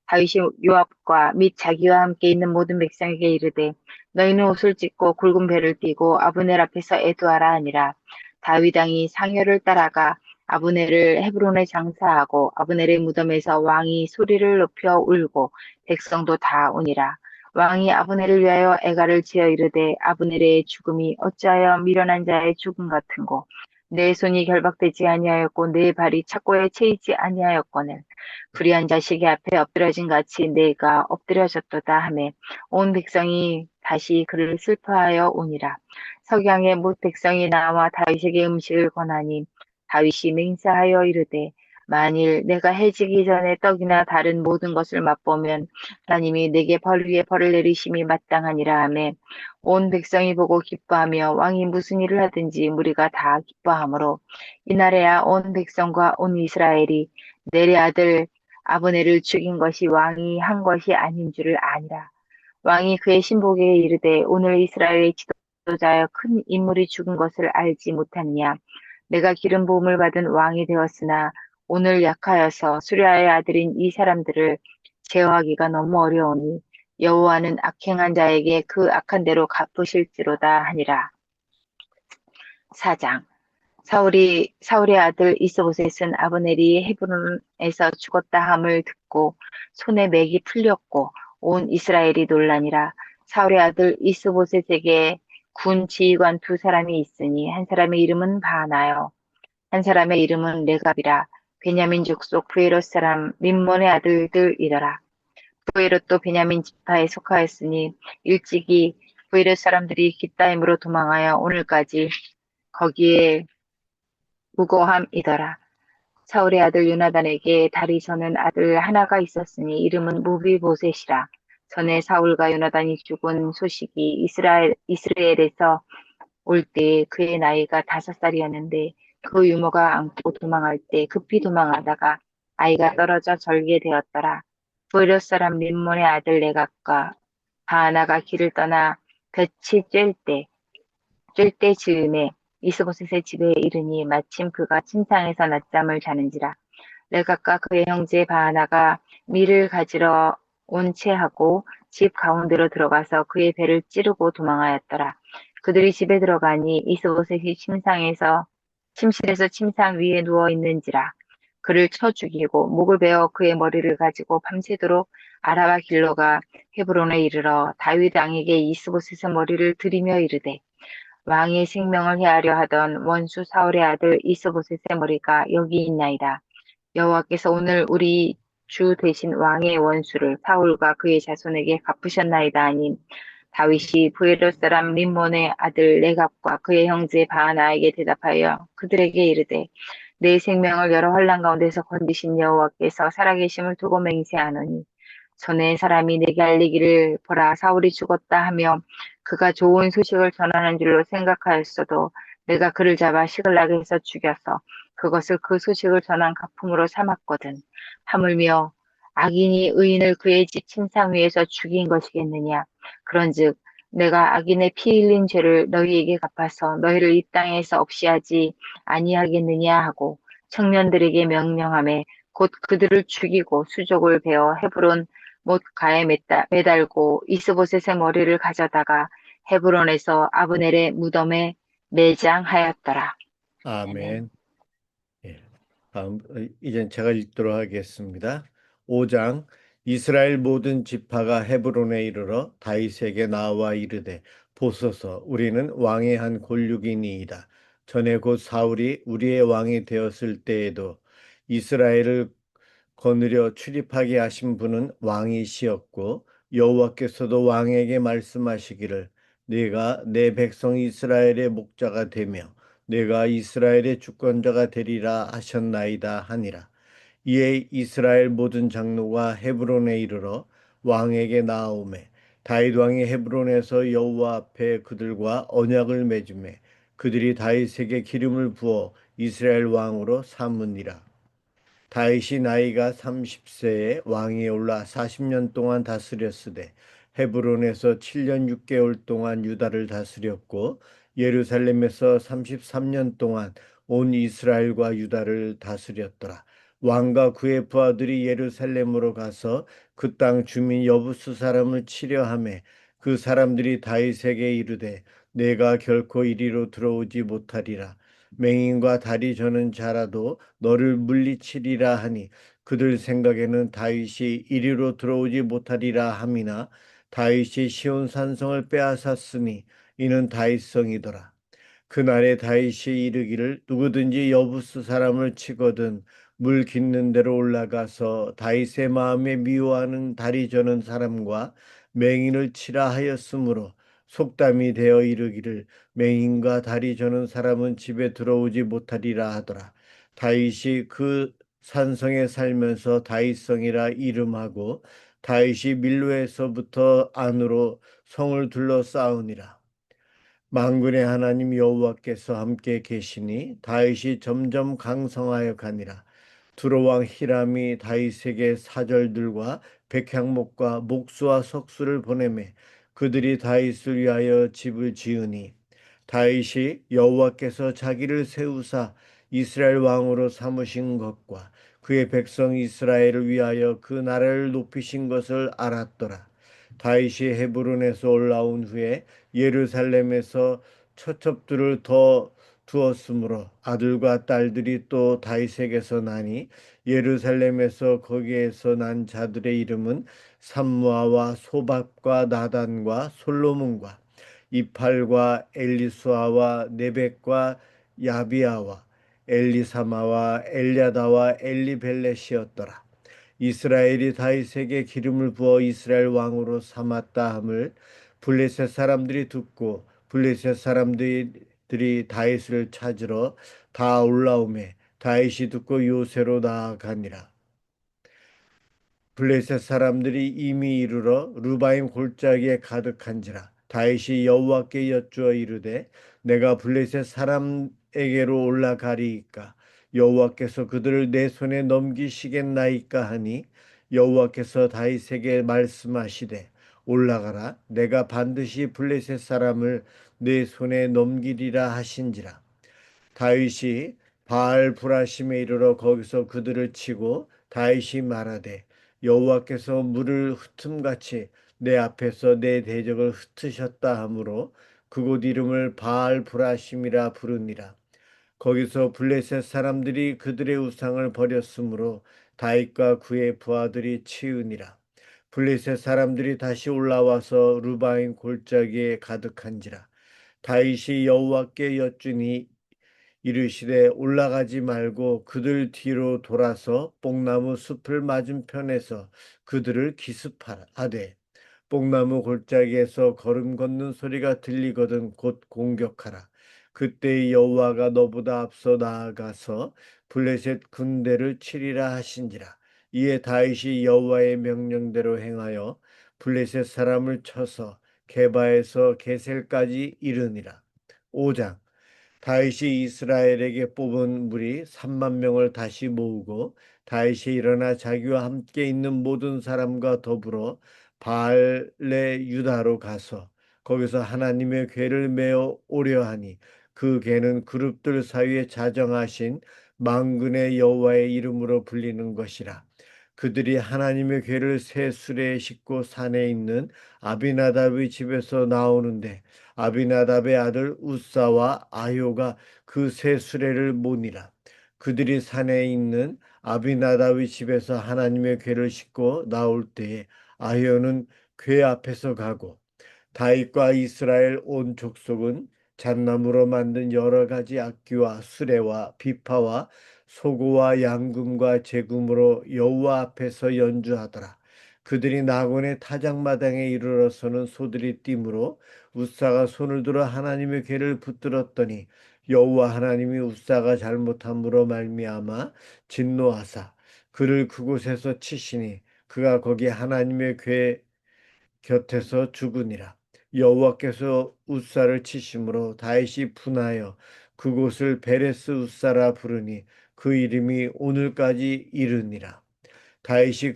다윗이 요압과 및 자기와 함께 있는 모든 백성에게 이르되 너희는 옷을 찢고 굵은 배를 띠고 아브넬 앞에서 애도하라 하니라. 다윗 왕이 상여를 따라가 아브넬을 헤브론에 장사하고 아브넬의 무덤에서 왕이 소리를 높여 울고 백성도 다 우니라. 왕이 아브넬을 위하여 애가를 지어 이르되 아브넬의 죽음이 어찌하여 미련한 자의 죽음 같은고 내 손이 결박되지 아니하였고 내 발이 착고에 채이지 아니하였거늘 불의한 자식이 앞에 엎드려진 같이 내가 엎드려졌도다 하매 온 백성이 다시 그를 슬퍼하여 오니라. 석양에 못 백성이 나와 다윗에게 음식을 권하니 다윗이 맹세하여 이르되 만일 내가 해지기 전에 떡이나 다른 모든 것을 맛보면 하나님이 내게 벌 위에 벌을 내리심이 마땅하니라 하매 온 백성이 보고 기뻐하며 왕이 무슨 일을 하든지 무리가 다 기뻐하므로 이날에야 온 백성과 온 이스라엘이 내레 아들 아브네를 죽인 것이 왕이 한 것이 아닌 줄을 아니라. 왕이 그의 신복에게 이르되 오늘 이스라엘의 지도자여 큰 인물이 죽은 것을 알지 못하느냐. 내가 기름 부음을 받은 왕이 되었으나 오늘 약하여서 수리아의 아들인 이 사람들을 제어하기가 너무 어려우니 여호와는 악행한 자에게 그 악한 대로 갚으실지로다 하니라. 4장 사울의 아들 이스보셋은 아브넬이 헤브론에서 죽었다 함을 듣고 손에 맥이 풀렸고 온 이스라엘이 놀라니라. 사울의 아들 이스보셋에게 군 지휘관 두 사람이 있으니 한 사람의 이름은 바나요 한 사람의 이름은 레갑이라. 베냐민 족속 브에롯 사람 림몬의 아들들이더라. 브에롯도 베냐민 지파에 속하였으니 일찍이 브에롯 사람들이 깃다임으로 도망하여 오늘까지 거기에 무고함이더라. 사울의 아들 요나단에게 다리 저는 아들 하나가 있었으니 이름은 무비보셋이라. 전에 사울과 요나단이 죽은 소식이 이스라엘에서 올 때 그의 나이가 5살이었는데 그 유모가 안고 도망할 때 급히 도망하다가 아이가 떨어져 절게 되었더라. 브에롯 사람 림몬의 아들 레갑과 바하나가 길을 떠나 볕이 쬐때 즈음에 이스보셋의 집에 이르니 마침 그가 침상에서 낮잠을 자는지라. 레갑과 그의 형제 바하나가 밀을 가지러 온 채하고 집 가운데로 들어가서 그의 배를 찌르고 도망하였더라. 그들이 집에 들어가니 이스보셋이 침실에서 침상 위에 누워 있는지라. 그를 쳐 죽이고 목을 베어 그의 머리를 가지고 밤새도록 아라바 길로가 헤브론에 이르러 다윗 왕에게 이스보셋의 머리를 들이며 이르되 왕의 생명을 해하려 하던 원수 사울의 아들 이스보셋의 머리가 여기 있나이다. 여호와께서 오늘 우리 주 대신 왕의 원수를 사울과 그의 자손에게 갚으셨나이다 하니 다윗이 브에롯 사람 림몬의 아들 레갑과 그의 형제 바하나에게 대답하여 그들에게 이르되 내 생명을 여러 환난 가운데서 건지신 여호와께서 살아계심을 두고 맹세하노니 전에 사람이 내게 알리기를 보라 사울이 죽었다 하며 그가 좋은 소식을 전하는 줄로 생각하였어도 내가 그를 잡아 시글락에서 죽여서 그것을 그 소식을 전한 가품으로 삼았거든. 하물며 악인이 의인을 그의 집 침상 위에서 죽인 것이겠느냐. 그런즉 내가 악인의 피 흘린 죄를 너희에게 갚아서 너희를 이 땅에서 없이 하지 아니하겠느냐 하고 청년들에게 명령하매 곧 그들을 죽이고 수족을 베어 헤브론 못가에 매달고 이스보셋의 머리를 가져다가 헤브론에서 아브넬의 무덤에 매장하였더라. 아멘. 예. 이젠 제가 읽도록 하겠습니다. 5장 이스라엘 모든 지파가 헤브론에 이르러 다윗에게 나와 이르되 보소서 우리는 왕의 한 골육이니이다. 전에 곧 사울이 우리의 왕이 되었을 때에도 이스라엘을 거느려 출입하게 하신 분은 왕이시었고 여호와께서도 왕에게 말씀하시기를 네가 내 백성 이스라엘의 목자가 되며 내가 이스라엘의 주권자가 되리라 하셨나이다 하니라. 이에 이스라엘 모든 장로가 헤브론에 이르러 왕에게 나아오매 다윗 왕이 헤브론에서 여호와 앞에 그들과 언약을 맺음에 그들이 다윗에게 기름을 부어 이스라엘 왕으로 삼으니라. 다윗이 나이가 30세에 왕위에 올라 40년 동안 다스렸으되 헤브론에서 7년 6개월 동안 유다를 다스렸고 예루살렘에서 33년 동안 온 이스라엘과 유다를 다스렸더라. 왕과 그의 부하들이 예루살렘으로 가서 그 땅 주민 여부수 사람을 치려하매 그 사람들이 다윗에게 이르되 내가 결코 이리로 들어오지 못하리라. 맹인과 다리 저는 자라도 너를 물리치리라 하니 그들 생각에는 다윗이 이리로 들어오지 못하리라 함이나 다윗이 시온 산성을 빼앗았으니 이는 다윗성이더라. 그날에 다윗이 이르기를 누구든지 여부스 사람을 치거든 물 깃는 데로 올라가서 다윗의 마음에 미워하는 다리 저는 사람과 맹인을 치라 하였으므로 속담이 되어 이르기를 맹인과 다리 저는 사람은 집에 들어오지 못하리라 하더라. 다윗이 그 산성에 살면서 다윗성이라 이름하고 다윗이 밀로에서부터 안으로 성을 둘러싸우니라. 만군의 하나님 여호와께서 함께 계시니 다윗이 점점 강성하여 가니라. 두로왕 히람이 다윗에게 사절들과 백향목과 목수와 석수를 보내매 그들이 다윗을 위하여 집을 지으니 다윗이 여호와께서 자기를 세우사 이스라엘 왕으로 삼으신 것과 그의 백성 이스라엘을 위하여 그 나라를 높이신 것을 알았더라. 다윗이 헤브론에서 올라온 후에 예루살렘에서 처첩들을 더 두었으므로 아들과 딸들이 또 다윗에게서 나니 예루살렘에서 거기에서 난 자들의 이름은 삼무아와 소밥과 나단과 솔로몬과 이팔과 엘리수아와 네벡과 야비아와 엘리사마와 엘야다와 엘리벨렛이었더라. 이스라엘이 다윗에게 기름을 부어 이스라엘 왕으로 삼았다 함을 블레셋 사람들이 듣고 블레셋 사람들이 다윗을 찾으러 다 올라오매 다윗이 듣고 요새로 나아가니라. 블레셋 사람들이 이미 이르러 루바임 골짜기에 가득한지라. 다윗이 여호와께 여쭈어 이르되 내가 블레셋 사람에게로 올라가리이까 여호와께서 그들을 내 손에 넘기시겠나이까 하니 여호와께서 다윗에게 말씀하시되 올라가라 내가 반드시 블레셋 사람을 내 손에 넘기리라 하신지라. 다윗이 바알 브라심에 이르러 거기서 그들을 치고 다윗이 말하되 여호와께서 물을 흩음같이 내 앞에서 내 대적을 흩으셨다 하므로 그곳 이름을 바알 브라심이라 부르니라. 거기서 블레셋 사람들이 그들의 우상을 버렸으므로 다윗과 그의 부하들이 치으니라. 블레셋 사람들이 다시 올라와서 루바인 골짜기에 가득한지라. 다윗이 여호와께 여쭈니 이르시되 올라가지 말고 그들 뒤로 돌아서 뽕나무 숲을 맞은편에서 그들을 기습하되 뽕나무 골짜기에서 걸음 걷는 소리가 들리거든 곧 공격하라. 그때 여호와가 너보다 앞서 나아가서 블레셋 군대를 치리라 하신지라. 이에 다윗이 여호와의 명령대로 행하여 블레셋 사람을 쳐서 게바에서 게셀까지 이르니라. 5장 다윗이 이스라엘에게 뽑은 무리 3만 명을 다시 모으고 다윗이 일어나 자기와 함께 있는 모든 사람과 더불어 바알레 유다로 가서 거기서 하나님의 궤를 메어 오려 하니 그 궤는 그룹들 사이에 자정하신 만군의 여호와의 이름으로 불리는 것이라. 그들이 하나님의 궤를 새 수레에 싣고 산에 있는 아비나답의 집에서 나오는데 아비나답의 아들 우사와 아효가 그 새 수레를 모니라. 그들이 산에 있는 아비나답의 집에서 하나님의 궤를 싣고 나올 때에 아효는 궤 앞에서 가고 다윗과 이스라엘 온 족속은 잣나무로 만든 여러 가지 악기와 수레와 비파와 소고와 양금과 제금으로 여호와 앞에서 연주하더라. 그들이 나곤의 타작마당에 이르러서는 소들이 뛰므로 우사가 손을 들어 하나님의 궤를 붙들었더니 여호와 하나님이 우사가 잘못함으로 말미암아 진노하사 그를 그곳에서 치시니 그가 거기 하나님의 궤 곁에서 죽으니라. 여호와께서 우사를 치심으로 다윗이 분하여 그곳을 베레스 우사라 부르니 그 이름이 오늘까지 이르니라. 다윗이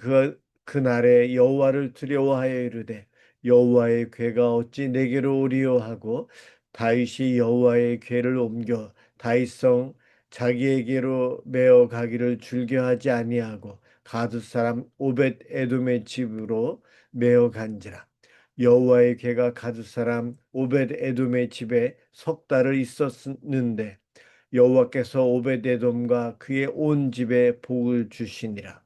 그날에 여호와를 두려워하여 이르되 여호와의 궤가 어찌 내게로 오리요 하고 다윗이 여호와의 궤를 옮겨 다윗성 자기에게로 메어 가기를 즐겨하지 아니하고 가드 사람 오벳 에돔의 집으로 메어 간지라. 여호와의 궤가 가드 사람 오벳 에돔의 집에 석 달을 있었는데 여호와께서 오벳 에돔과 그의 온 집에 복을 주시니라.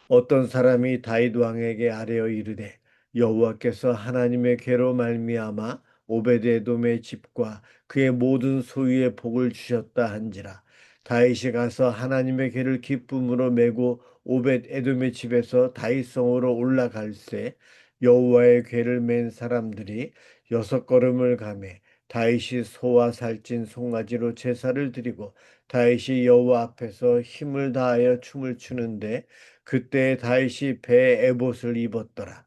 어떤 사람이 다윗 왕에게 아뢰어 이르되 여호와께서 하나님의 궤로 말미암아 오벳에돔의 집과 그의 모든 소유의 복을 주셨다 한지라. 다윗이 가서 하나님의 궤를 기쁨으로 메고 오벳에돔의 집에서 다윗성으로 올라갈새 여호와의 궤를 맨 사람들이 6걸음을 가매 다윗이 소와 살찐 송아지로 제사를 드리고 다윗이 여호와 앞에서 힘을 다하여 춤을 추는데 그때 다윗이 배에 에봇을 입었더라.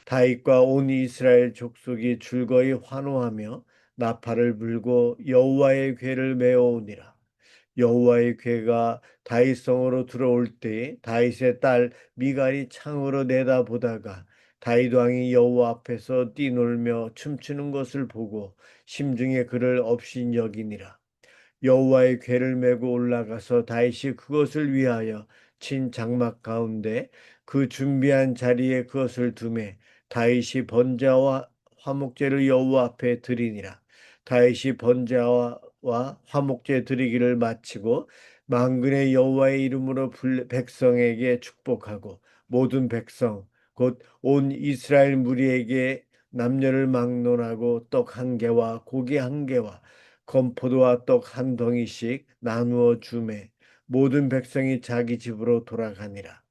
다윗과 온 이스라엘 족속이 즐거이 환호하며 나팔을 불고 여호와의 궤를 메어오니라. 여호와의 궤가 다윗성으로 들어올 때에 다윗의 딸 미갈이 창으로 내다보다가 다윗 왕이 여호와 앞에서 뛰놀며 춤추는 것을 보고 심중에 그를 업신여기니라. 여호와의 궤를 메고 올라가서 다윗이 그것을 위하여 친 장막 가운데 그 준비한 자리에 그것을 두매 다윗이 번제와 화목제를 여호와 앞에 드리니라. 다윗이 번제와 화목제 드리기를 마치고 만군의 여호와의 이름으로 백성에게 축복하고 모든 백성 곧 온 이스라엘 무리에게 남녀를 막론하고 떡 한 개와 고기 한 개와 건포도와 떡 한 덩이씩 나누어 주매 모든 백성이 자기 집으로 돌아가니라.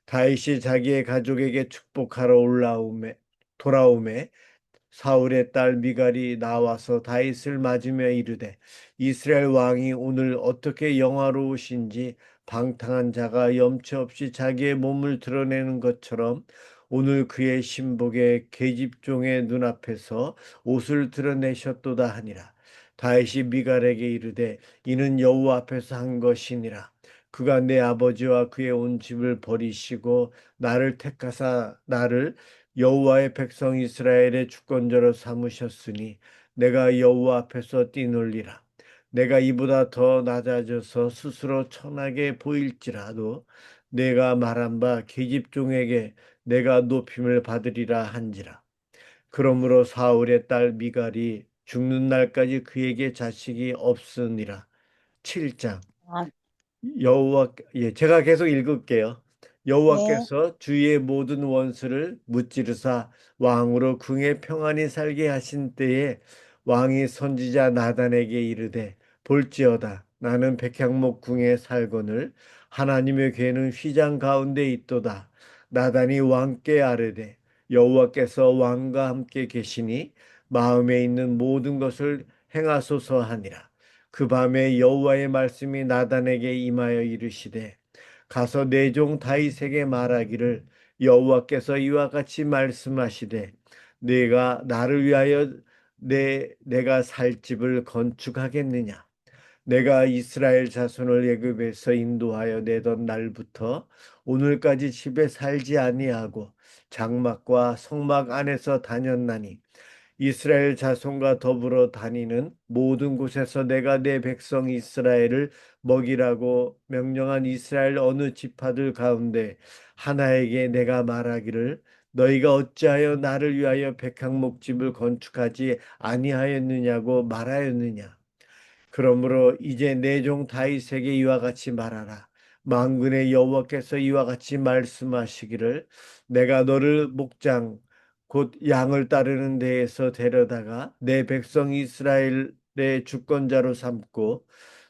다윗이 자기의 가족에게 축복하러 돌아오매 사울의 딸 미갈이 나와서 다윗을 맞으며 이르되 이스라엘 왕이 오늘 어떻게 영화로우신지 방탕한 자가 염치 없이 자기의 몸을 드러내는 것처럼 오늘 그의 신복의 계집종의 눈앞에서 옷을 드러내셨도다 하니라. 다윗이 미갈에게 이르되 이는 여호와 앞에서 한 것이니라. 그가 내 아버지와 그의 온 집을 버리시고 나를 택하사 나를 여호와의 백성 이스라엘의 주권자로 삼으셨으니 내가 여호와 앞에서 뛰놀리라. 내가 이보다 더 낮아져서 스스로 천하게 보일지라도 내가 말한 바 계집종에게 내가 높임을 받으리라 한지라. 그러므로 사울의 딸 미갈이 죽는 날까지 그에게 자식이 없으니라. 7장. 아, 제가 계속 읽을게요. 네. 여호와께서 주의 모든 원수를 무찌르사 왕으로 궁에 평안히 살게 하신 때에 왕이 선지자 나단에게 이르되 볼지어다 나는 백향목 궁에 살거늘 하나님의 궤는 휘장 가운데 있도다. 나단이 왕께 아뢰되 여호와께서 왕과 함께 계시니 마음에 있는 모든 것을 행하소서 하니라. 그 밤에 여호와의 말씀이 나단에게 임하여 이르시되 가서 내 종 다윗에게 말하기를 여호와께서 이와 같이 말씀하시되 내가 나를 위하여 내가 살 집을 건축하겠느냐. 내가 이스라엘 자손을 애굽에서 인도하여 내던 날부터 오늘까지 집에 살지 아니하고 장막과 성막 안에서 다녔나니 이스라엘 자손과 더불어 다니는 모든 곳에서 내가 내 백성 이스라엘을 먹이라고 명령한 이스라엘 어느 지파들 가운데 하나에게 내가 말하기를 너희가 어찌하여 나를 위하여 백향목집을 건축하지 아니하였느냐고 말하였느냐. 그러므로 이제 내 종 다윗에게 이와 같이 말하라. 만군의 여호와께서 이와 같이 말씀하시기를 내가 너를 목장 곧 양을 따르는 데에서 데려다가 내 백성 이스라엘의 주권자로 삼고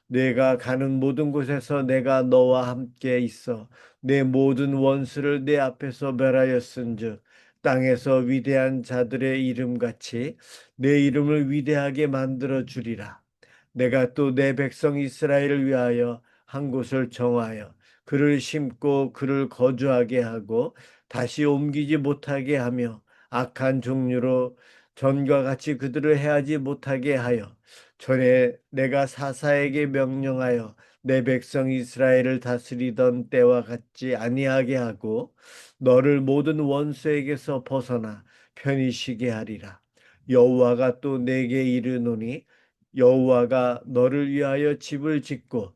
내가 가는 모든 곳에서 내가 너와 함께 있어 내 모든 원수를 내 앞에서 멸하였은즉 땅에서 위대한 자들의 이름같이 내 이름을 위대하게 만들어 주리라. 내가 또 내 백성 이스라엘을 위하여 한 곳을 정하여 그를 심고 그를 거주하게 하고 다시 옮기지 못하게 하며 악한 종류로 전과 같이 그들을 해하지 못하게 하여 전에 내가 사사에게 명령하여 내 백성 이스라엘을 다스리던 때와 같지 아니하게 하고 너를 모든 원수에게서 벗어나 편히 쉬게 하리라. 여호와가 또 내게 이르노니 여호와가 너를 위하여 집을 짓고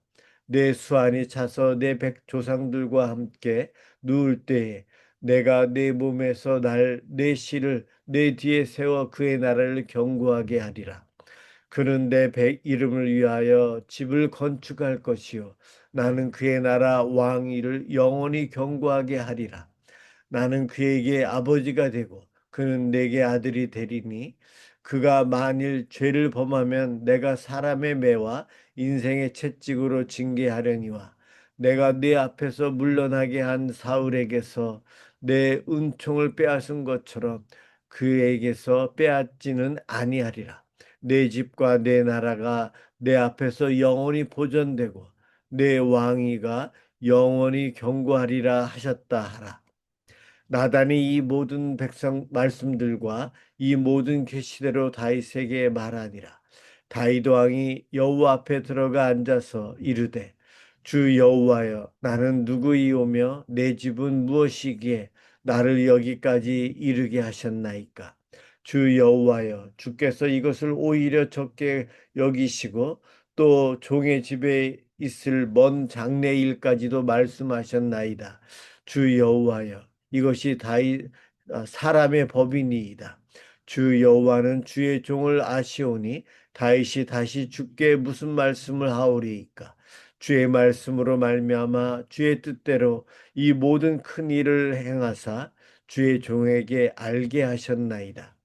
내 수완이 차서 내 백조상들과 함께 누울 때에 내가 내 몸에서 내 씨를 내 뒤에 세워 그의 나라를 견고하게 하리라. 그는 내 이름을 위하여 집을 건축할 것이요 나는 그의 나라 왕위를 영원히 견고하게 하리라. 나는 그에게 아버지가 되고 그는 내게 아들이 되리니 그가 만일 죄를 범하면 내가 사람의 매와 인생의 채찍으로 징계하려니와 내가 네 앞에서 물러나게 한 사울에게서 내 은총을 빼앗은 것처럼 그에게서 빼앗지는 아니하리라. 내 집과 내 나라가 내 앞에서 영원히 보존되고 내 왕위가 영원히 경고하리라 하셨다 하라. 나단이 이 모든 백성 말씀들과 이 모든 계시대로 다윗에게 말하니라. 다윗 왕이 여호와 앞에 들어가 앉아서 이르되 주 여호와여 나는 누구이오며 내 집은 무엇이기에 나를 여기까지 이르게 하셨나이까. 주 여호와여 주께서 이것을 오히려 적게 여기시고 또 종의 집에 있을 먼 장래일까지도 말씀하셨나이다. 주 여호와여 이것이 사람의 법이니이다. 주 여호와는 주의 종을 아시오니 다윗이 다시 주께 무슨 말씀을 하오리이까. 주의 말씀으로 말미암아 주의 뜻대로 이 모든 큰 일을 행하사 주의 종에게 알게 하셨나이다.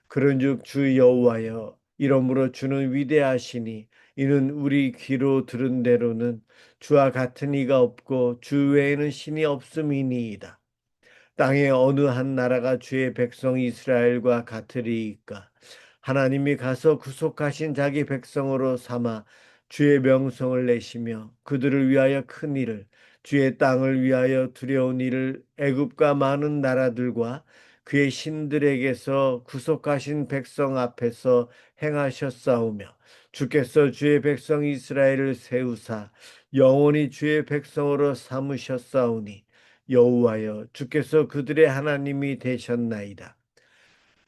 그런즉 주 여호와여 이러므로 주는 위대하시니 이는 우리 귀로 들은 대로는 주와 같은 이가 없고 주 외에는 신이 없음이니이다. 땅의 어느 한 나라가 주의 백성 이스라엘과 같으리이까. 하나님이 가서 구속하신 자기 백성으로 삼아 주의 명성을 내시며 그들을 위하여 큰 일을 주의 땅을 위하여 두려운 일을 애굽과 많은 나라들과 그의 신들에게서 구속하신 백성 앞에서 행하셨사오며 주께서 주의 백성 이스라엘을 세우사 영원히 주의 백성으로 삼으셨사오니 여호와여 주께서 그들의 하나님이 되셨나이다.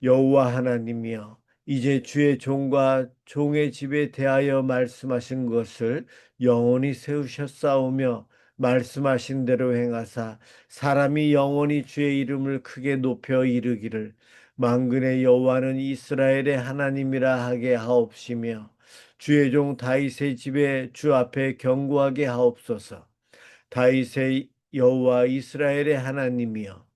여호와 하나님이여 이제 주의 종과 종의 집에 대하여 말씀하신 것을 영원히 세우셨사오며 말씀하신 대로 행하사 사람이 영원히 주의 이름을 크게 높여 이르기를 만군의 여호와는 이스라엘의 하나님이라 하게 하옵시며 주의 종 다윗의 집에 주 앞에 경고하게 하옵소서. 다윗의 여호와 이스라엘의 하나님이여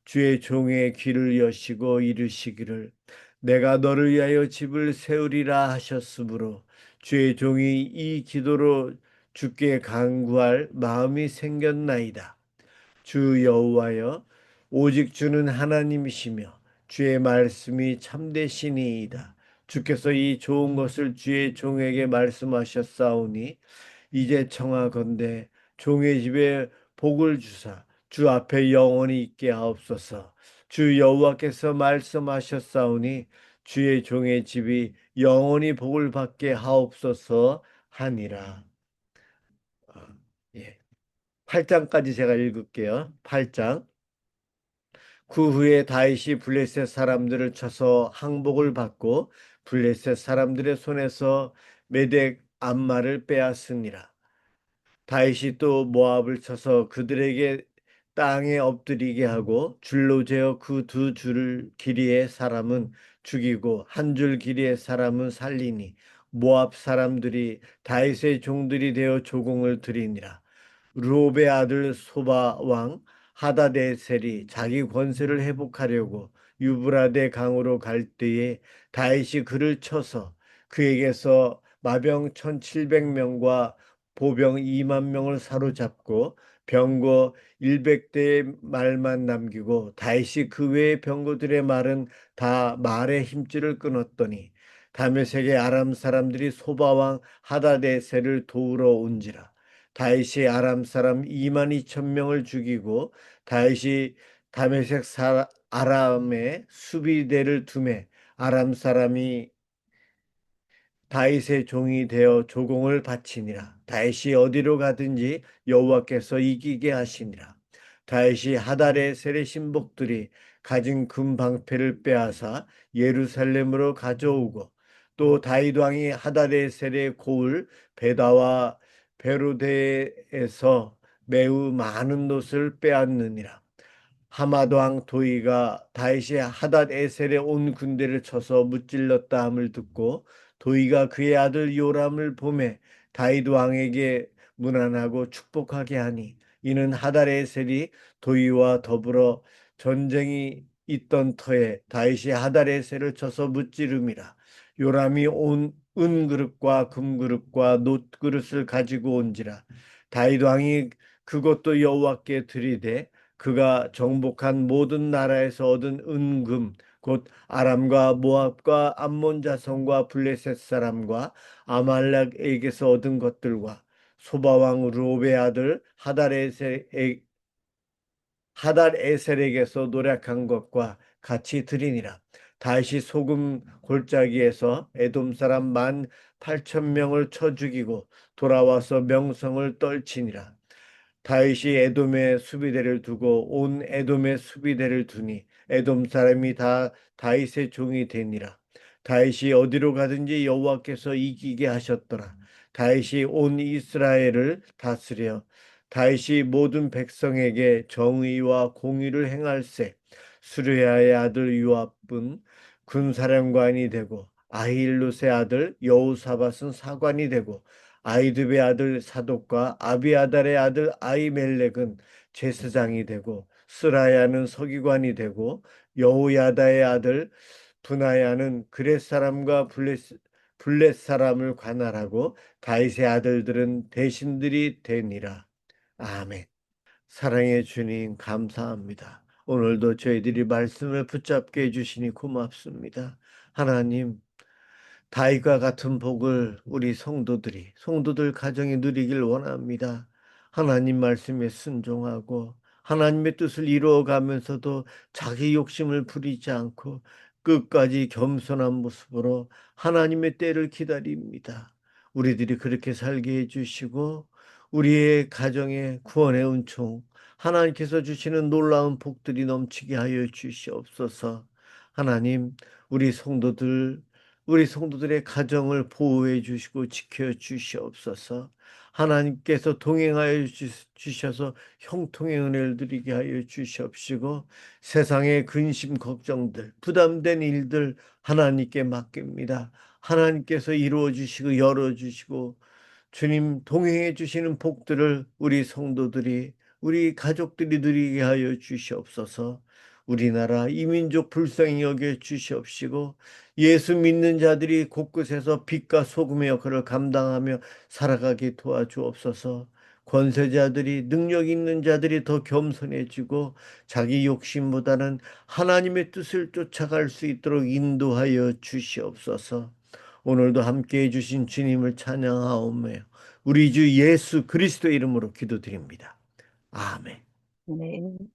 주의 종의 귀를 여시고 이르시기를 내가 너를 위하여 집을 세우리라 하셨으므로 주의 종이 이 기도로 주께 간구할 마음이 생겼나이다. 주 여호와여 오직 주는 하나님이시며 주의 말씀이 참되시니이다. 주께서 이 좋은 것을 주의 종에게 말씀하셨사오니 이제 청하건대 종의 집에 복을 주사 주 앞에 영원히 있게 하옵소서. 주 여호와께서 말씀하셨사오니 주의 종의 집이 영원히 복을 받게 하옵소서 하니라. 예. 8장까지 제가 읽을게요. 8장. 그 후에 다윗이 블레셋 사람들을 쳐서 항복을 받고 블레셋 사람들의 손에서 메덱 암마를 빼앗으니라. 다윗이 또 모압을 쳐서 그들에게 땅에 엎드리게 하고 줄로 재어 그 두 줄 길이의 사람은 죽이고 한 줄 길이의 사람은 살리니 모압 사람들이 다윗의 종들이 되어 조공을 드리니라. 르홉의 아들 소바 왕 하다데셀이 자기 권세를 회복하려고 유브라데 강으로 갈 때에 다윗이 그를 쳐서 그에게서 마병 1700명과 보병 2만 명을 사로잡고 병거 100대의 말만 남기고 다윗이 그 외의 병거들의 말은 다 말의 힘줄을 끊었더니 다메섹의 아람 사람들이 소바왕 하다데셀을 도우러 온지라. 다윗이 아람 사람 2만 2천 명을 죽이고 다윗이 다메섹 아람의 수비대를 두매 아람 사람이 다윗의 종이 되어 조공을 바치니라. 다윗이 어디로 가든지 여호와께서 이기게 하시니라. 다윗이 하달의 신복들이 가진 금 방패를 빼앗아 예루살렘으로 가져오고 또 다윗 왕이 하달의 고을 베다와 베로데에서 매우 많은 것을 빼앗느니라. 하맛 왕 도이가 다윗이 하닷 에셀의 온 군대를 쳐서 무찔렀다 함을 듣고 도이가 그의 아들 요람을 보매 다윗 왕에게 문안하고 축복하게 하니 이는 하닷 에셀이 도이와 더불어 전쟁이 있던 터에 다윗이 하다레셀을 쳐서 무찌름이라. 요람이 온 은그릇과 금그릇과 놋그릇을 가지고 온지라. 다윗 왕이 그것도 여호와께 드리되 그가 정복한 모든 나라에서 얻은 은금 곧 아람과 모압과 암몬 자손과 블레셋 사람과 아말렉에게서 얻은 것들과 소바왕 르옵의 아들 하달에셀에게서 노력한 것과 같이 드리니라. 다윗이 소금 골짜기에서 에돔 사람 18,000명을 쳐 죽이고 돌아와서 명성을 떨치니라. 다윗이 에돔의 수비대를 두고 온 에돔의 수비대를 두니 에돔 사람이 다 다윗의 종이 되니라. 다윗이 어디로 가든지 여호와께서 이기게 하셨더라. 다윗이 온 이스라엘을 다스려 다윗이 모든 백성에게 정의와 공의를 행할세. 수르야의 아들 요압은 군사령관이 되고 아힐룻의 아들 여호사밧은 사관이 되고 아이두베의 아들 사독과 아비아달의 아들 아이멜렉은 제사장이 되고 스라야는 서기관이 되고 여호야다의 아들 분하야는 그렛 사람과 블렛 사람을 관할하고 다윗의 아들들은 대신들이 되니라. 아멘. 사랑의 주님 감사합니다. 오늘도 저희들이 말씀을 붙잡게 해주시니 고맙습니다. 하나님, 다윗과 같은 복을 우리 성도들 가정에 누리길 원합니다. 하나님 말씀에 순종하고 하나님의 뜻을 이루어가면서도 자기 욕심을 부리지 않고 끝까지 겸손한 모습으로 하나님의 때를 기다립니다. 우리들이 그렇게 살게 해주시고 우리의 가정에 구원의 은총, 하나님께서 주시는 놀라운 복들이 넘치게 하여 주시옵소서. 하나님, 우리 성도들의 가정을 보호해 주시고 지켜 주시옵소서. 하나님께서 동행하여 주셔서 형통의 은혜를 드리게 하여 주시옵시고 세상의 근심 걱정들 부담된 일들 하나님께 맡깁니다. 하나님께서 이루어 주시고 열어 주시고 주님 동행해 주시는 복들을 우리 성도들이 우리 가족들이 누리게 하여 주시옵소서. 우리나라 이민족 불쌍히 여겨 주시옵시고 예수 믿는 자들이 곳곳에서 빛과 소금의 역할을 감당하며 살아가게 도와주옵소서. 권세자들이 능력 있는 자들이 더 겸손해지고 자기 욕심보다는 하나님의 뜻을 쫓아갈 수 있도록 인도하여 주시옵소서. 오늘도 함께해 주신 주님을 찬양하오며 우리 주 예수 그리스도 이름으로 기도드립니다. 아멘. 네.